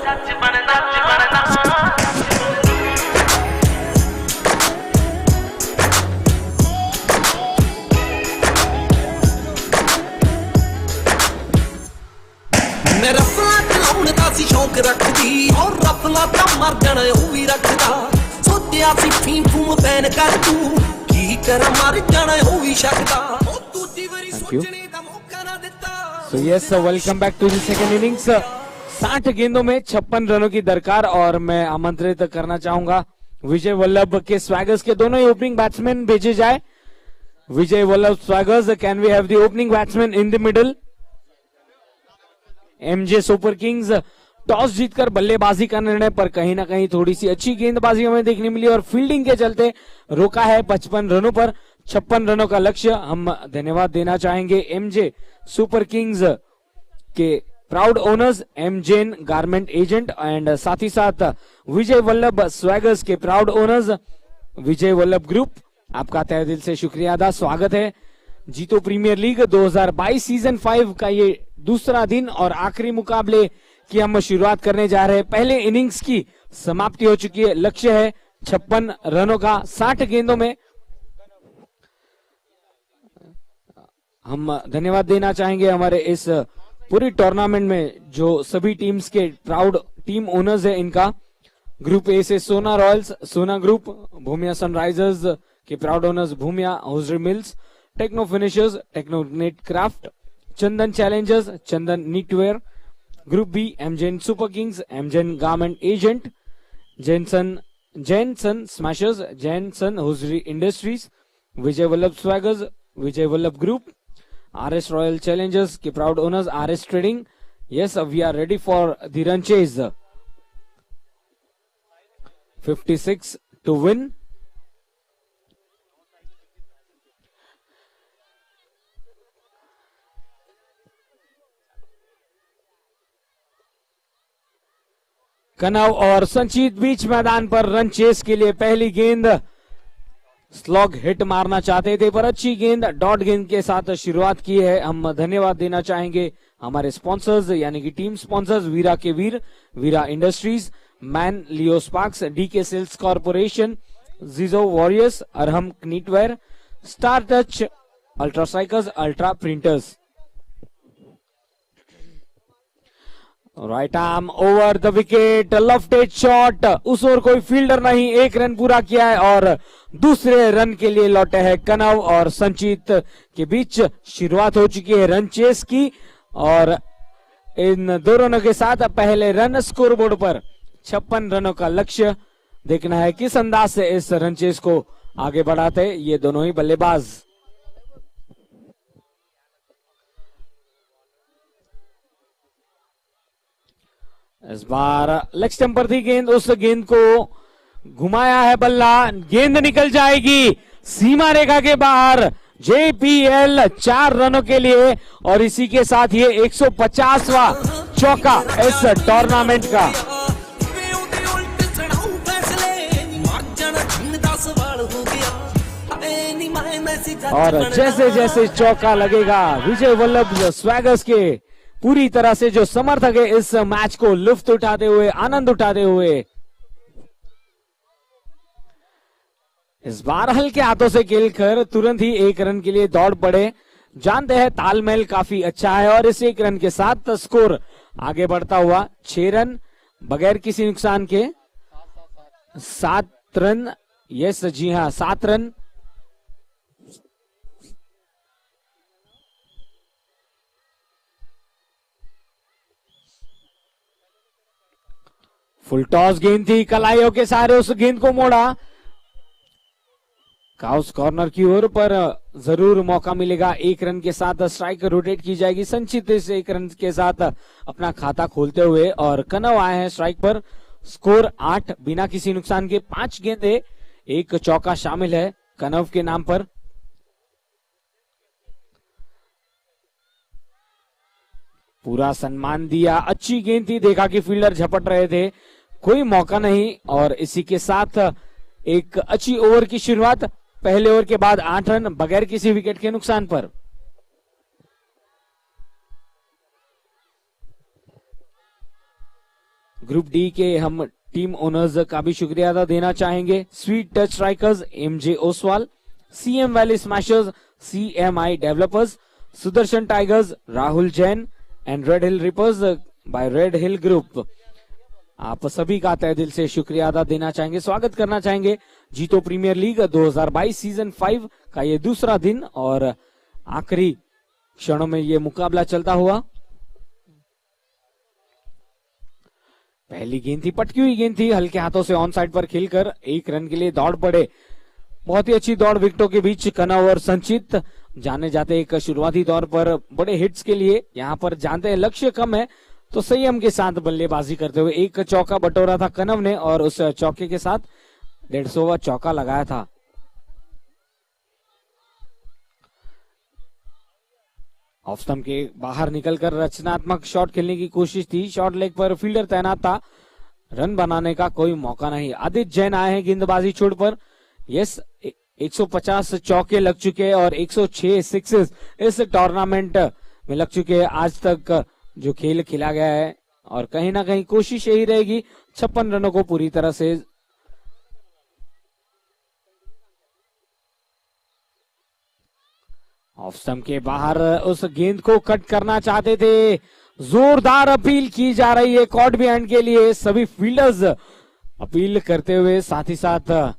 ਜੱਜ ਬਣਨਾ ਜੱਜ ਬਣਨਾ। मैं रफला चलाउण दा सी शौक रखदी और रफला तां मर जाना ओ भी रखदा। सोचिया सी फीम फूम बैन कर तू की कर मर जाना ओ भी शकदा। ओ दूजी वारी सोचने दा मौका ना दिता। So yes, welcome back to the second innings. 60 गेंदों में 56 रनों की दरकार और मैं आमंत्रित करना चाहूंगा विजय वल्लभ के स्वैगर्स के दोनों ही ओपनिंग बैट्समैन भेजे जाए। Vijay Vallabh swaggers, can we have the opening batsman in the middle? MJ super kings toss जीतकर बल्लेबाजी का निर्णय, पर कहीं ना कहीं थोड़ी सी अच्छी गेंदबाजी हमें देखने मिली और फील्डिंग के चलते रोका है 55 रनों पर। 56 रनों का लक्ष्य। हम धन्यवाद देना चाहेंगे एमजे सुपर किंग्स के प्राउड ओनर्स एमजेन गारमेंट एजेंट एंड साथ ही साथ विजय वल्लभ स्वैगर्स के proud owners Vijay Vallabh group. आपका तहे दिल से शुक्रिया अदा। स्वागत है जीतो प्रीमियर लीग 2022 सीजन 5 का ये दूसरा दिन और आखिरी मुकाबले की हम शुरुआत करने जा रहे हैं। पहले इनिंग्स की समाप्ति हो चुकी है। लक्ष्य है 56 रनों का 60 गेंदों में। हम धन्यवाद देना चाहेंगे हमारे इस पूरी टूर्नामेंट में जो सभी टीम्स के प्राउड टीम ओनर्स है। इनका ग्रुप ए से Sona royals, Sona group, Bhumiya sunrisers के proud owners Bhumiya hosiery mills, techno finishers, technonet craft, Chandan challengers, Chandan knitwear, group B एमजेन सुपर किंग्स, एमजेन garment agent, Jainson smashers, Jainson hosiery industries, Vijay Vallabh swaggers, Vijay Vallabh group, RS royal challengers के proud owners, RS trading. Yes, we are ready for the run chase. 56 to win. कनव और संचित बीच मैदान पर run chase के लिए पहली गेंद स्लॉग हिट मारना चाहते थे, पर अच्छी गेंद डॉट गेंद के साथ शुरुआत की है. हम धन्यवाद देना चाहेंगे हमारे स्पॉन्सर्स यानी कि टीम स्पॉन्सर्स वीरा के Veer, Veera industries, man leo sparks, DK sales corporation, Jijo warriors, Arham knitwear, star touch, ultra cycles, ultra printers. Right arm over the wicket, left shot, उस ओर कोई फील्डर नहीं, एक रन पूरा किया है और दूसरे रन के लिए लौटे हैं कनव और संचित के बीच शुरुआत हो चुकी है रन चेस की और इन दो रनों के साथ पहले रन स्कोरबोर्ड पर 56 रनों का लक्ष्य. देखना है किस अंदाज से इस रन चेस को आगे बढ़ाते ये दोनों ही बल्लेबाज. इस बार लेग स्टंप पर थी गेंद, उस गेंद को घुमाया है बल्ला, गेंद निकल जाएगी सीमा रेखा के बाहर. JPL 4 रनों के लिए और इसी के साथ ये 150वां चौका इस टूर्नामेंट का. और जैसे जैसे चौका लगेगा विजय वल्लभ स्वैगर्स के पूरी तरह से जो समर्थक है इस मैच को लुत्फ उठाते हुए, आनंद उठाते हुए इस बार हल्के हाथों से खेलकर तुरंत ही एक रन के लिए दौड़ पड़े. जानते हैं तालमेल काफी अच्छा है और इस एक रन के साथ स्कोर आगे बढ़ता हुआ 6 रन बगैर किसी नुकसान के 7 रन. यस जी हाँ, 7 रन. फुल टॉस गेंद थी, कलाइयों के सहारे उस गेंद को मोड़ा काउस कॉर्नर की ओर, पर जरूर मौका मिलेगा. 1 रन के साथ स्ट्राइक रोटेट की जाएगी. संचित इस 1 रन के साथ अपना खाता खोलते हुए और कनव आए हैं स्ट्राइक पर. स्कोर 8 बिना किसी नुकसान के. 5 गेंदे, 1 चौका शामिल है कनव के नाम पर. पूरा सम्मान दिया, अच्छी गेंद थी, देखा कि फील्डर झपट रहे थे, कोई मौका नहीं और इसी के साथ एक अच्छी ओवर की शुरुआत. पहले ओवर के बाद 8 रन बगैर किसी विकेट के नुकसान पर. ग्रुप डी के हम टीम ओनर्स का भी शुक्रिया अदा देना चाहेंगे. Sweet touch strikers, MJ Oswal, CM valley smashers, CMI developers, Sudarshan tigers, Rahul Jain and red hill rippers by red hill group. आप सभी का तहे दिल से शुक्रिया अदा देना चाहेंगे, स्वागत करना चाहेंगे. जीतो प्रीमियर लीग 2022 सीजन 5 का ये दूसरा दिन और आखिरी क्षणों में ये मुकाबला चलता हुआ. पहली गेंद थी, पटकी हुई गेंद थी, हल्के हाथों से ऑन साइड पर खेलकर 1 रन के लिए दौड़ पड़े. बहुत ही अच्छी दौड़ विकेटों के बीच कनव और संचित जाने जाते एक शुरुआती दौर पर बड़े हिट्स के लिए. यहाँ पर जानते हैं लक्ष्य कम है तो संयम के साथ बल्लेबाजी करते हुए 1 चौका बटोरा था कनव ने और उस चौके के साथ 150वां चौका लगाया था. ऑफ स्टंप के बाहर निकलकर रचनात्मक शॉट खेलने की कोशिश थी. शॉर्ट लेग पर फील्डर तैनात था, रन बनाने का कोई मौका नहीं. आदित्य जैन आए हैं गेंदबाजी छोड़ पर. यस, 150 चौके लग चुके हैं और 106 सिक्सेस इस टूर्नामेंट में लग चुके हैं आज तक जो खेल खेला गया है और कहीं ना कहीं कोशिश यही रहेगी 56 रनों को पूरी तरह से ऑफ स्टंप के बाहर उस गेंद को कट करना चाहते थे. जोरदार अपील की जा रही है कॉट बिहाइंड के लिए. सभी फील्डर्स अपील करते हुए साथ ही साथ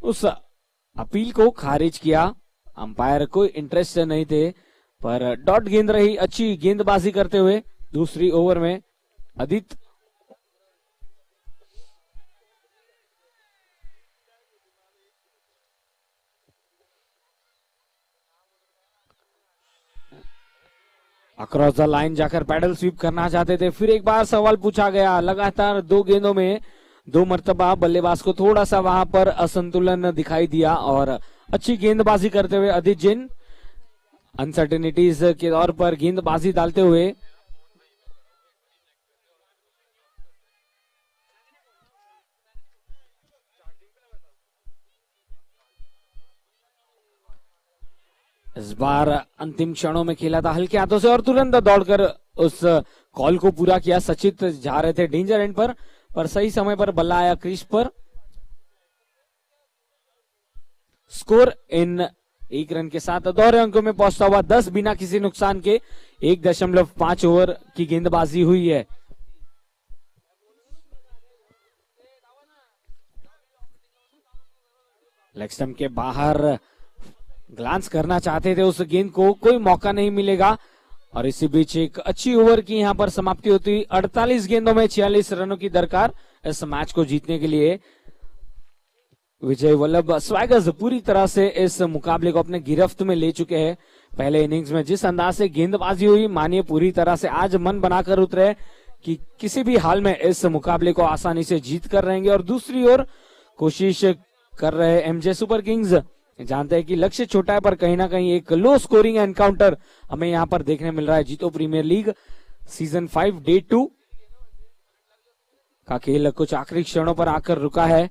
उस अपील को खारिज किया. अंपायर कोई इंटरेस्ट नहीं थे पर डॉट गेंद रही. अच्छी गेंदबाजी करते हुए दूसरी ओवर में आदित्य अक्रॉस द लाइन जाकर पैडल स्वीप करना चाहते थे। फिर एक बार सवाल पूछा गया, लगातार 2 गेंदों में 2 मर्तबा बल्लेबाज को थोड़ा सा वहां पर असंतुलन दिखाई दिया और अच्छी गेंदबाजी करते हुए अदित जैन अनसर्टेनिटीज के तौर पर गेंदबाजी डालते हुए इस बार अंतिम क्षणों में खेला था हल्के हाथों से और तुरंत दौड़कर उस कॉल को पूरा किया। सचित जा रहे थे डेंजर एंड पर सही समय पर बल्ला आया क्रीज पर। स्कोर इन 1 रन के साथ दोहरे अंकों में पहुंचता हुआ 10 बिना किसी नुकसान के 1.5 ओवर की गेंदबाजी हुई है। लेग स्टंप के बाहर ग्लांस करना चाहते थे उस गेंद को, कोई मौका नहीं मिलेगा और इसी बीच एक अच्छी ओवर की यहां पर समाप्ति होती। 48 गेंदों में 46 रनों की दरकार इस मैच को जीतने के लिए। विजय वल्लभ स्वैगर्स पूरी तरह से इस मुकाबले को अपने गिरफ्त में ले चुके हैं। पहले इनिंग्स में जिस अंदाज से गेंदबाजी हुई, मानिए पूरी तरह से आज मन बनाकर उतरे कि किसी भी हाल में इस मुकाबले को आसानी से जीत कर रहेंगे। और दूसरी ओर कोशिश कर रहे एमजे सुपर किंग्स जानते हैं कि लक्ष्य छोटा है, पर कहीं ना कहीं एक लो स्कोरिंग एनकाउंटर हमें यहां पर देखने मिल रहा है। जीतो प्रीमियर लीग सीजन 5 डे 2 का खेल कुछ आखिरी क्षणों पर आकर रुका है।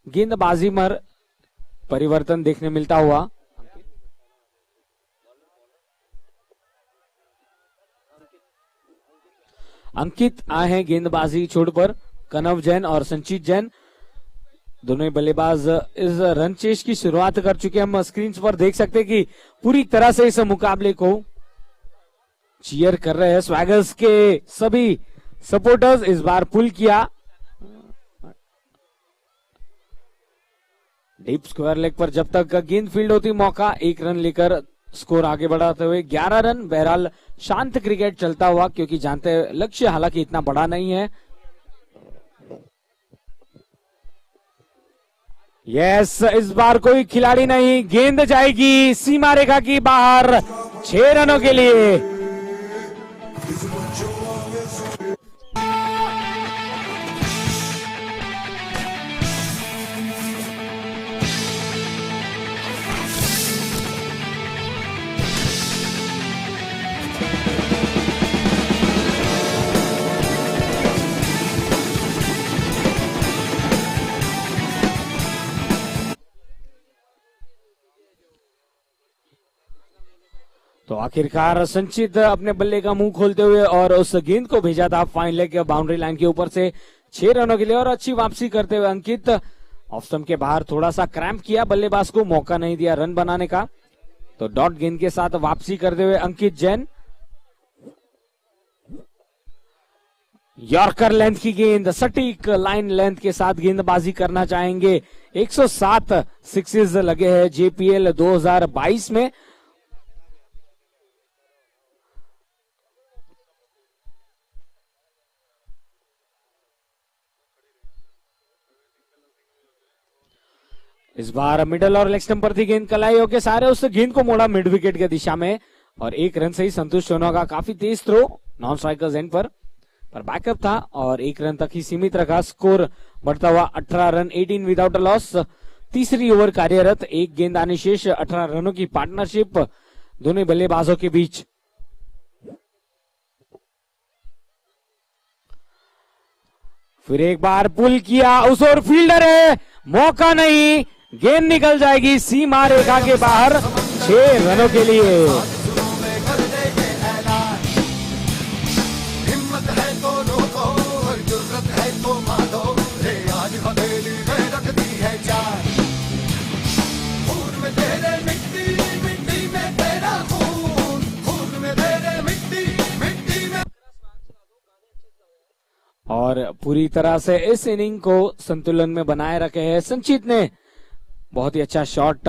गेंदबाजी में परिवर्तन देखने मिलता हुआ। अंकित आए हैं गेंदबाजी छोड़ पर। कनव जैन और संचित जैन दोनों ही बल्लेबाज इस रन चेस की शुरुआत कर चुके हैं। हम स्क्रीन पर देख सकते हैं कि पूरी तरह से इस मुकाबले को चीयर कर रहे हैं स्वैगर्स के सभी सपोर्टर्स। इस बार पुल किया डीप स्क्वायर लेग पर, जब तक गेंद फील्ड होती मौका 1 रन लेकर स्कोर आगे बढ़ाते हुए 11 रन। बहरहाल शांत क्रिकेट चलता हुआ, क्योंकि जानते हैं लक्ष्य हालांकि इतना बड़ा नहीं है। यस, इस बार कोई खिलाड़ी नहीं, गेंद जाएगी सीमा रेखा की बाहर 6 रनों के लिए। तो आखिरकार संचित अपने बल्ले का मुंह खोलते हुए और उस गेंद को भेजा था फाइन लेग बाउंड्री लाइन के ऊपर से 6 रनों के लिए और अच्छी वापसी करते हुए अंकित ऑफ स्टंप के बाहर थोड़ा सा क्रैम्प किया, बल्लेबाज को मौका नहीं दिया रन बनाने का। तो डॉट गेंद के साथ वापसी करते हुए अंकित जैन यॉर्कर लेंथ की गेंद, सटीक लाइन लेंथ के साथ गेंदबाजी करना चाहेंगे। 107 सिक्सेस लगे हैं जेपीएल 2022 में। इस बार मिडल और लेग स्टंप पर थी गेंद, कलाइयों के सारे उस गेंद को मोड़ा मिड विकेट के दिशा में और 1 रन से ही संतुष्ट होना होगा। काफी तेज थ्रो नॉन स्ट्राइकर्स एंड पर बैकअप था और 1 रन तक ही सीमित रखा। स्कोर बढ़ता हुआ 18 रन 18 विदाउट अ लॉस। तीसरी ओवर कार्यरत, 1 गेंद आने शेष, 18 रनों की पार्टनरशिप दोनों बल्लेबाजों के बीच। फिर एक बार पुल किया, उस ओर फील्डर है, मौका नहीं, गेंद निकल जाएगी सीमा रेखा के बाहर 6 रनों के लिए। हिम्मत है तो रोको, जरूरत है तो मारो, रे आज हवेली में रख दी है जान। खून में तेरे मिट्टी, मिट्टी में तेरा खून, खून में तेरे मिट्टी, मिट्टी में। और पूरी तरह से इस इनिंग को संतुलन में बनाए रखे हैं संचित ने। बहुत ही अच्छा शॉट,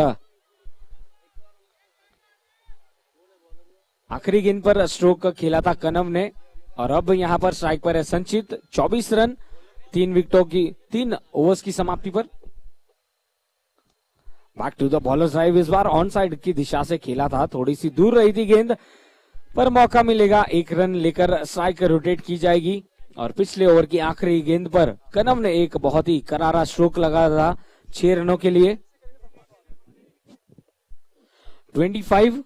आखिरी गेंद पर स्ट्रोक खेला था कनव ने और अब यहां पर स्ट्राइक पर है संचित। 24 रन 3 विकेटों की 3 ओवर्स की समाप्ति पर। Back to the bowler's drive, इस बार ऑन साइड की दिशा से खेला था, थोड़ी सी दूर रही थी गेंद। पर मौका मिलेगा। एक रन लेकर स्ट्राइक रोटेट की जाएगी और पिछले ओवर की आखिरी गेंद पर कनव ने एक बहुत ही करारा स्ट्रोक लगाया था 6 रनों के लिए। 25।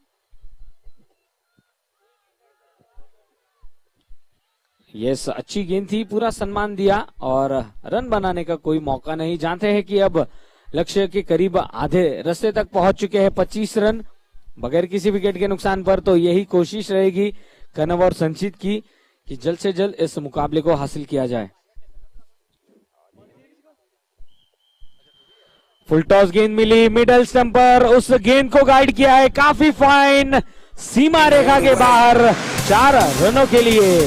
यस, अच्छी गेंद थी, पूरा सम्मान दिया और रन बनाने का कोई मौका नहीं। जानते हैं कि अब लक्ष्य के करीब आधे रास्ते तक पहुंच चुके हैं। 25 रन बगैर किसी विकेट के नुकसान पर। तो यही कोशिश रहेगी कनव और संचित की कि जल्द से जल्द इस मुकाबले को हासिल किया जाए। फुल टॉस गेंद मिली मिडल स्टंप पर, उस गेंद को गाइड किया है काफी फाइन, सीमा रेखा के बाहर 4 रनों के लिए।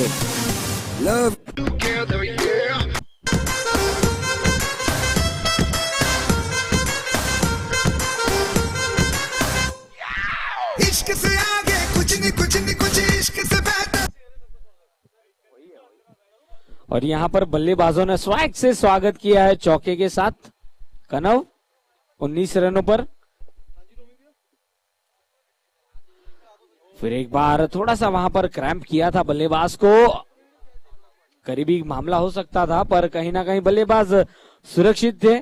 इश्क से आगे कुछ नहीं, कुछ नहीं, कुछ इश्क से बेहतर। और यहां पर बल्लेबाजों ने स्वैग से स्वागत किया है चौके के साथ। कनव 19 रनों पर। फिर एक बार थोड़ा सा वहां पर क्रैम्प किया था बल्लेबाज को, करीबी मामला हो सकता था, पर कहीं ना कहीं बल्लेबाज सुरक्षित थे।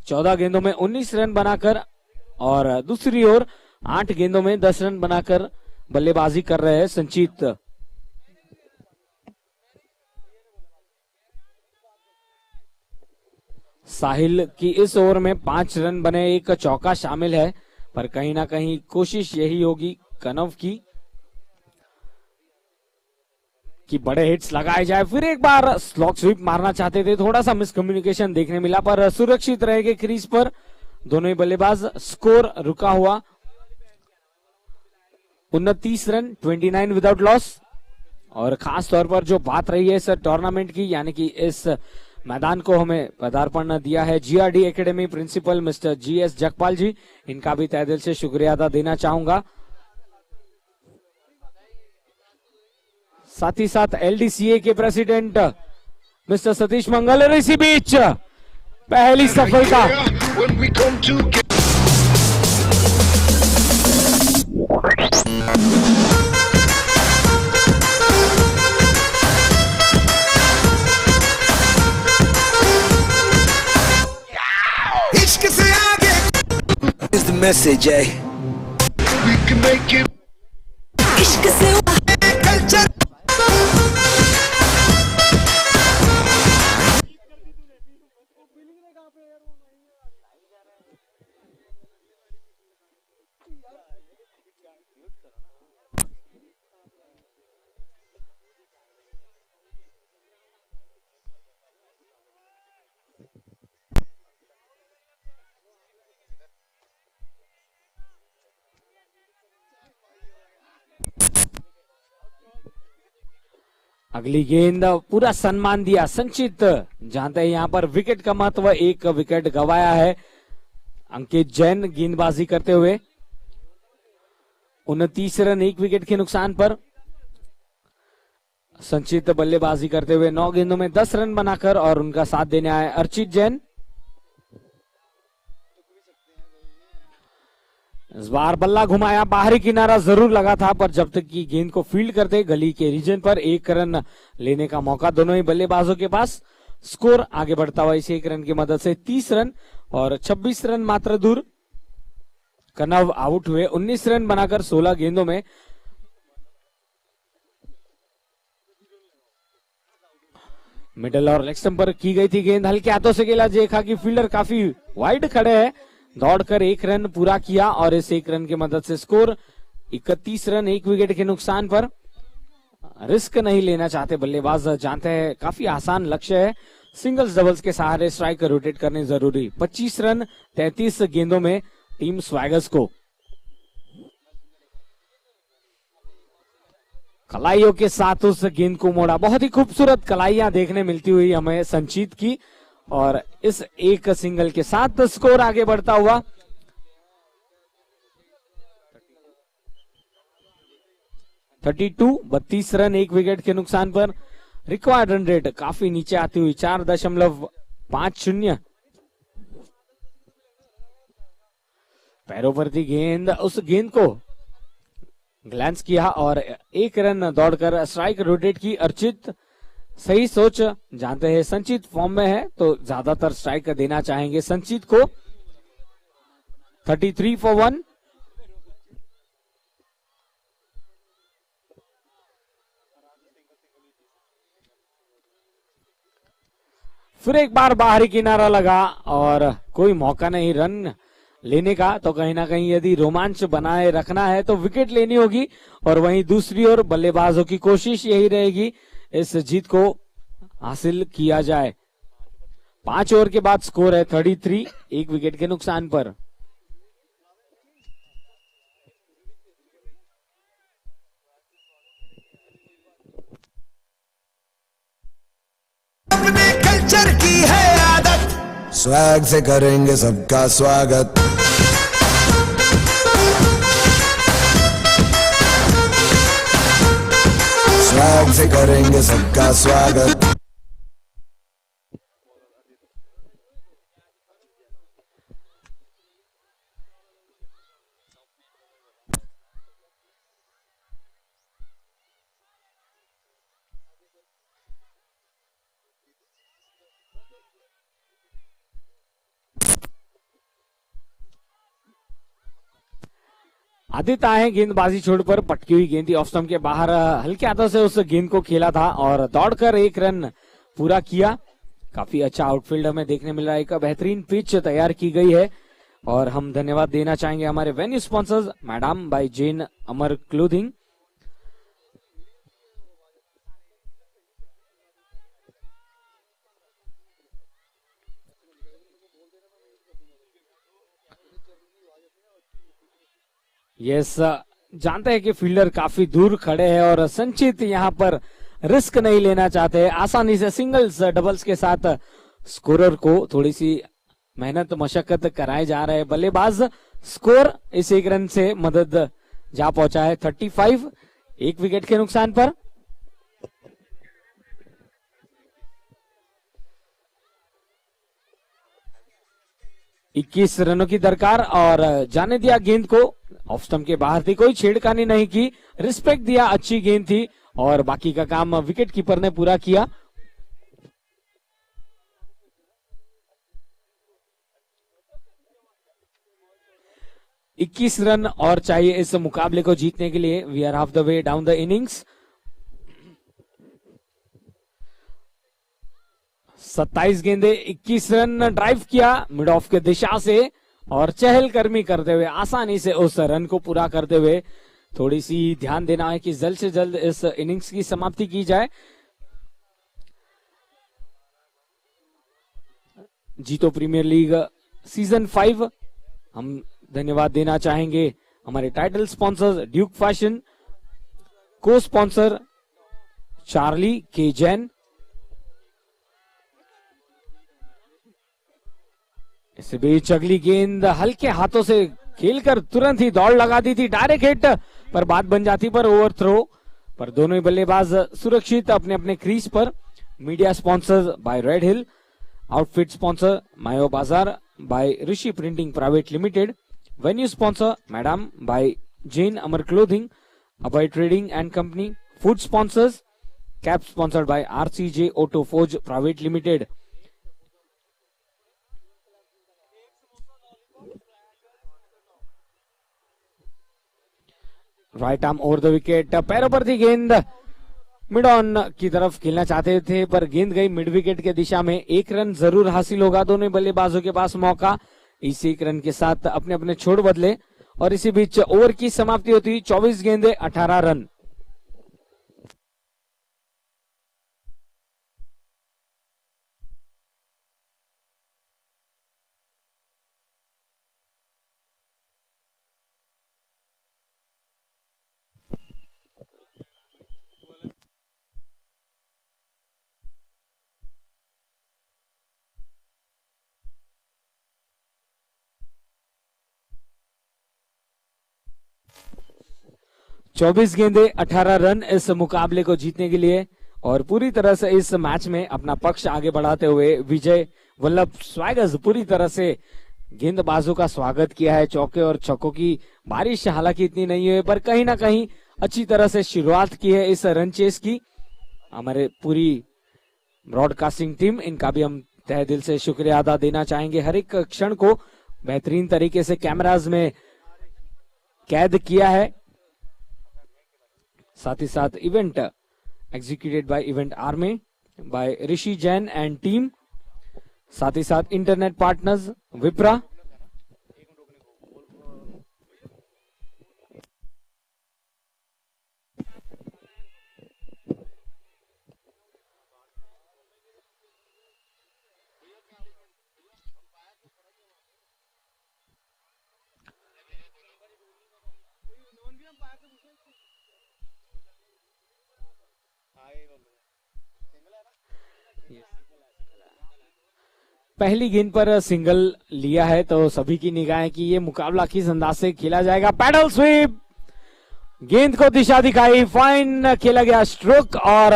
14 गेंदों में 19 रन बनाकर और दूसरी ओर 8 गेंदों में 10 रन बनाकर बल्लेबाजी कर रहे हैं संचित। साहिल की इस ओवर में 5 रन बने, एक चौका शामिल है, पर कहीं ना कहीं कोशिश यही होगी कनव की कि बड़े हिट्स लगाए जाए। फिर एक बार स्लॉग स्वीप मारना चाहते थे, थोड़ा सा मिसकम्युनिकेशन देखने मिला, पर सुरक्षित रहेंगे क्रीज पर दोनों ही बल्लेबाज। स्कोर रुका हुआ 29 रन, 29 विदाउट लॉस। और खास तौर पर जो बात रही है इस टूर्नामेंट की, यानी कि इस मैदान को हमें पदार्पण दिया है GRD academy principal mister GS Jagpal ji, इनका भी तहे दिल से शुक्रिया अदा देना चाहूंगा। साथ ही साथ एलडीसीए के प्रेसिडेंट मिस्टर सतीश मंगल। और इसी बीच पहली सफलता इश्क से आगे is the message, eh? We can make it. इश्क से कल्चर। अगली गेंद पूरा सम्मान दिया संचित। जानते हैं यहां पर विकेट का महत्व, एक विकेट गवाया है अंकित जैन गेंदबाजी करते हुए। 29 रन, 1 विकेट के नुकसान पर। संचित बल्लेबाजी करते हुए 9 गेंदों में 10 रन बनाकर, और उनका साथ देने आए अर्चित जैन। इस बार बल्ला घुमाया, बाहरी किनारा जरूर लगा था, पर जब तक की गेंद को फील्ड करते गली के रीजन पर 1 रन लेने का मौका दोनों ही बल्लेबाजों के पास। स्कोर आगे बढ़ता हुआ इस 1 रन की मदद से 30 रन और 26 रन मात्र दूर। कनव आउट हुए 19 रन बनाकर 16 गेंदों में। मिडल और लेग स्टंप पर की गई थी गेंद, हल्के हाथों से खेला। देखा कि फील्डर काफी वाइड खड़े हैं, दौड़कर 1 रन पूरा किया और इस 1 रन की मदद से स्कोर 31 रन, 1 विकेट के नुकसान पर। रिस्क नहीं लेना चाहते बल्लेबाज, जानते हैं काफी आसान लक्ष्य है, सिंगल्स डबल्स के सहारे स्ट्राइक रोटेट करने जरूरी। 25 रन 33 गेंदों में टीम स्वैगर्स को। कलाइयों के साथ उस गेंद को मोड़ा, बहुत ही खूबसूरत कलाइयां देखने मिलती हुई हमें संचित की, और इस एक सिंगल के साथ स्कोर आगे बढ़ता हुआ 32 रन, 1 विकेट के नुकसान पर। रिक्वायर्ड रन रेट काफी नीचे आती हुई 4.50। पैरों पर थी गेंद, उस गेंद को ग्लैंस किया और एक रन दौड़कर स्ट्राइक रोटेट की अर्चित। सही सोच, जानते हैं संचित फॉर्म में है तो ज्यादातर स्ट्राइक देना चाहेंगे संचित को। 33 for 1। फिर एक बार बाहरी किनारा लगा और कोई मौका नहीं रन लेने का, तो कहीं ना कहीं यदि रोमांच बनाए रखना है तो विकेट लेनी होगी। और वहीं दूसरी ओर बल्लेबाजों की कोशिश यही रहेगी इस जीत को हासिल किया जाए। 5 ओवर के बाद स्कोर है 33, 1 विकेट के नुकसान पर। अपने कल्चर की है आदत, स्वैग से करेंगे सबका स्वागत। स्वैग से करेंगे सबका स्वागत। आदित्य आए गेंदबाजी छोड़ पर, पटकी हुई गेंद थी ऑफ स्टंप के बाहर, हल्के हाथों से उस गेंद को खेला था और दौड़कर 1 रन पूरा किया। काफी अच्छा आउटफील्ड हमें देखने मिल रहा है, एक बेहतरीन पिच तैयार की गई है। और हम धन्यवाद देना चाहेंगे हमारे venue sponsors madam by Jain Amar clothing. Yes, जानते हैं कि फील्डर काफी दूर खड़े हैं और संचित यहां पर रिस्क नहीं लेना चाहते, आसानी से सिंगल्स डबल्स के साथ स्कोरर को थोड़ी सी मेहनत मशक्कत कराए जा रहे हैं बल्लेबाज। स्कोर इस 1 रन से मदद जा पहुंचा है 35, 1 विकेट के नुकसान पर। इक्कीस रनों की दरकार और जाने दिया गेंद को, ऑफ स्टंप के बाहर थी, कोई छेड़खानी नहीं की, रिस्पेक्ट दिया, अच्छी गेंद थी और बाकी का काम विकेट कीपर ने पूरा किया। इक्कीस रन और चाहिए इस मुकाबले को जीतने के लिए। We are half the way down the innings. 27 गेंदे, 21 रन ड्राइव किया मिड ऑफ के दिशा से और चहलकदमी करते हुए आसानी से उस रन को पूरा करते हुए थोड़ी सी ध्यान देना है कि जल्द से जल्द इस इनिंग्स की समाप्ति की जाए। जीतो प्रीमियर लीग सीजन 5। हम धन्यवाद देना चाहेंगे हमारे टाइटल स्पॉन्सर्स ड्यूक फैशन, को स्पॉन्सर चार्ली के जैन। इस बीच अगली गेंद हल्के हाथों से खेलकर तुरंत ही दौड़ लगा दी थी, डायरेक्ट हिट पर बात बन जाती पर ओवर थ्रो पर दोनों ही बल्लेबाज सुरक्षित अपने अपने क्रीज पर। Media sponsors by red hill, outfit sponsor Mayo Bazaar by Rishi printing private limited, venue sponsor madam by Jain Amar clothing, Abhay trading and company, food sponsors cap sponsored by RCJ auto forge private limited. Right arm over the wicket, पैरों पर थी गेंद, mid on की तरफ खेलना चाहते थे पर गेंद गई मिड विकेट के दिशा में। 1 रन जरूर हासिल होगा, दोनों बल्लेबाजों के पास मौका। इस 1 रन के साथ अपने अपने छोड़ बदले और इसी बीच ओवर की समाप्ति होती। 24 गेंदे 18 रन। चौबीस गेंदे 18 रन इस मुकाबले को जीतने के लिए और पूरी तरह से इस मैच में अपना पक्ष आगे बढ़ाते हुए विजय वल्लभ स्वैगर्स पूरी तरह से गेंदबाजों का स्वागत किया है। चौके और छक्कों की बारिश हालांकि इतनी नहीं हुई, पर कहीं ना कहीं अच्छी तरह से शुरुआत की है इस रन चेस की। हमारे पूरी ब्रॉडकास्टिंग टीम, इनका भी हम तहे दिल से शुक्रिया अदा देना चाहेंगे। हर एक क्षण को बेहतरीन तरीके से कैमराज में कैद किया है। साथ ही साथ event executed by event army by Rishi Jain and team, साथ ही साथ इंटरनेट पार्टनर्स विप्रा। पहली गेंद पर सिंगल लिया है तो सभी की निगाहें कि ये मुकाबला किस अंदाज से खेला जाएगा। पैडल स्वीप, गेंद को दिशा दिखाई, फाइन खेला गया स्ट्रोक और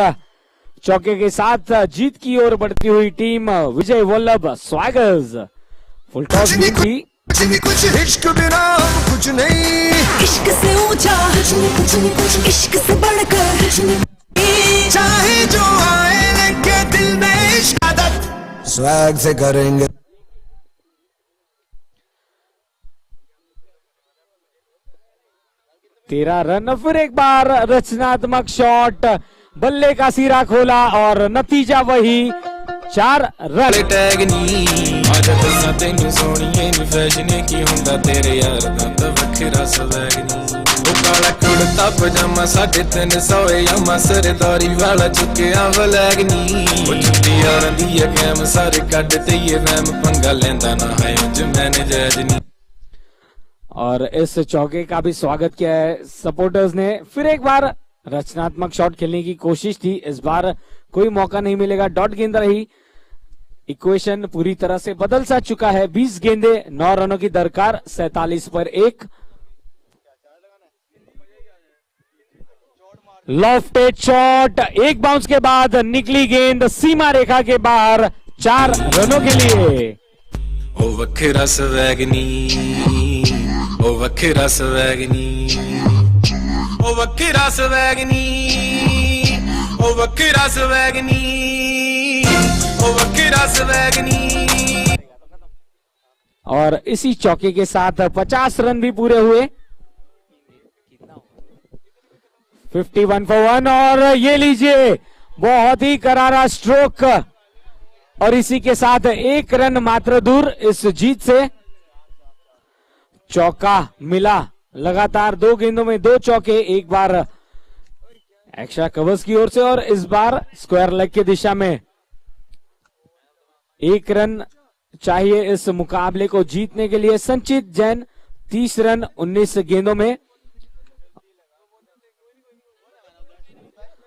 चौके के साथ जीत की ओर बढ़ती हुई टीम विजय वल्लभ स्वैगर्स। फुल टॉस भी थी। कुछ इश्क बिना कुछ नहीं, इश्क से ऊंचा कुछ नहीं, कुछ इश्क से बढ़कर कुछ नहीं। चाहे जो आए लगे दिल में इश्क आदत स्वैग से करेंगे। तेरह रन, फिर एक बार रचनात्मक शॉट, बल्ले का सिरा खोला और नतीजा वही 4 रन। टैग नी आज दसा तेनू सोणीए नी फैशन की हुंदा तेरे यार दा वखरा स्वैग नी। काला कुड़ता पजामा 350 यामा सरदारी वाला चुकिया वलैग नी। छुट्टी यारां दी कैम सारे कड ते ये वैम पंगा लेंदा ना है ज मैंने जैज नी। और इस चौके का भी स्वागत किया है सपोर्टर्स ने। फिर एक बार रचनात्मक शॉट खेलने की कोशिश थी, इस बार कोई मौका नहीं मिलेगा। डॉट गेंद रही। इक्वेशन पूरी तरह से बदल सा चुका है। 20 गेंदे 9 रनों की दरकार, 47 पर 1। लॉफ्टेड शॉट, एक बाउंस के बाद निकली गेंद सीमा रेखा के बाहर, 4 रनों के लिए। ओ वखरा स्वैग नी, ओ वखरा स्वैग नी, ओ वखरा स्वैग नी, ओ वखरा स्वैग नी, ओ वखरा स्वैग नी। और इसी चौके के साथ 50 रन भी पूरे हुए। 51 for 1 और ये लीजिए बहुत ही करारा स्ट्रोक और इसी के साथ 1 रन मात्र दूर इस जीत से। चौका मिला, लगातार 2 गेंदों में 2 चौके, एक बार एक्स्ट्रा कवर्स की ओर से और इस बार स्क्वायर लेग की दिशा में। 1 रन चाहिए इस मुकाबले को जीतने के लिए। संचित जैन 30 रन 19 गेंदों में।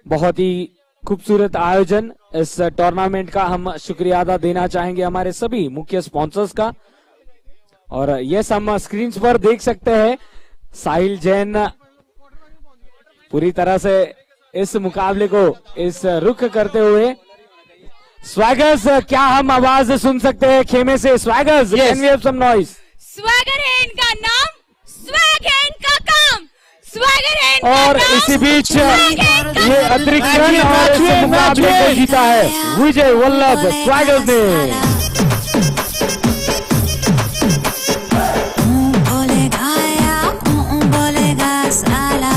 बहुत ही खूबसूरत आयोजन इस टूर्नामेंट का। हम शुक्रिया अदा देना चाहेंगे हमारे सभी मुख्य स्पॉन्सर्स का। और ये हम स्क्रीन पर देख सकते हैं साहिल जैन पूरी तरह से इस मुकाबले को इस रुख करते हुए। स्वैगर्स, क्या हम आवाज सुन सकते हैं खेमे से? Swaggers, can we have some noise? Swagger है इनका नाम, स्वैग है इनका काम, स्वैगर है इनका और नाम, इसी बीच स्वैग है इनका ये अतिरिक्त रन और इस मुकाबले को जीता है विजय वल्लभ स्वैगर्स ने। बोलेगा या बोलेगा साला,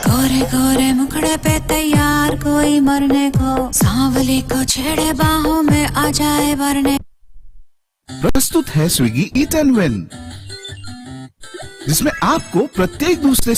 गोरे गोरे मुखड़े पे तैयार कोई मरने को, सांवली को छेड़े बाहों में आ जाए भरने। प्रस्तुत है स्विगी ईट एंड विन, जिसमें आपको प्रत्येक दूसरे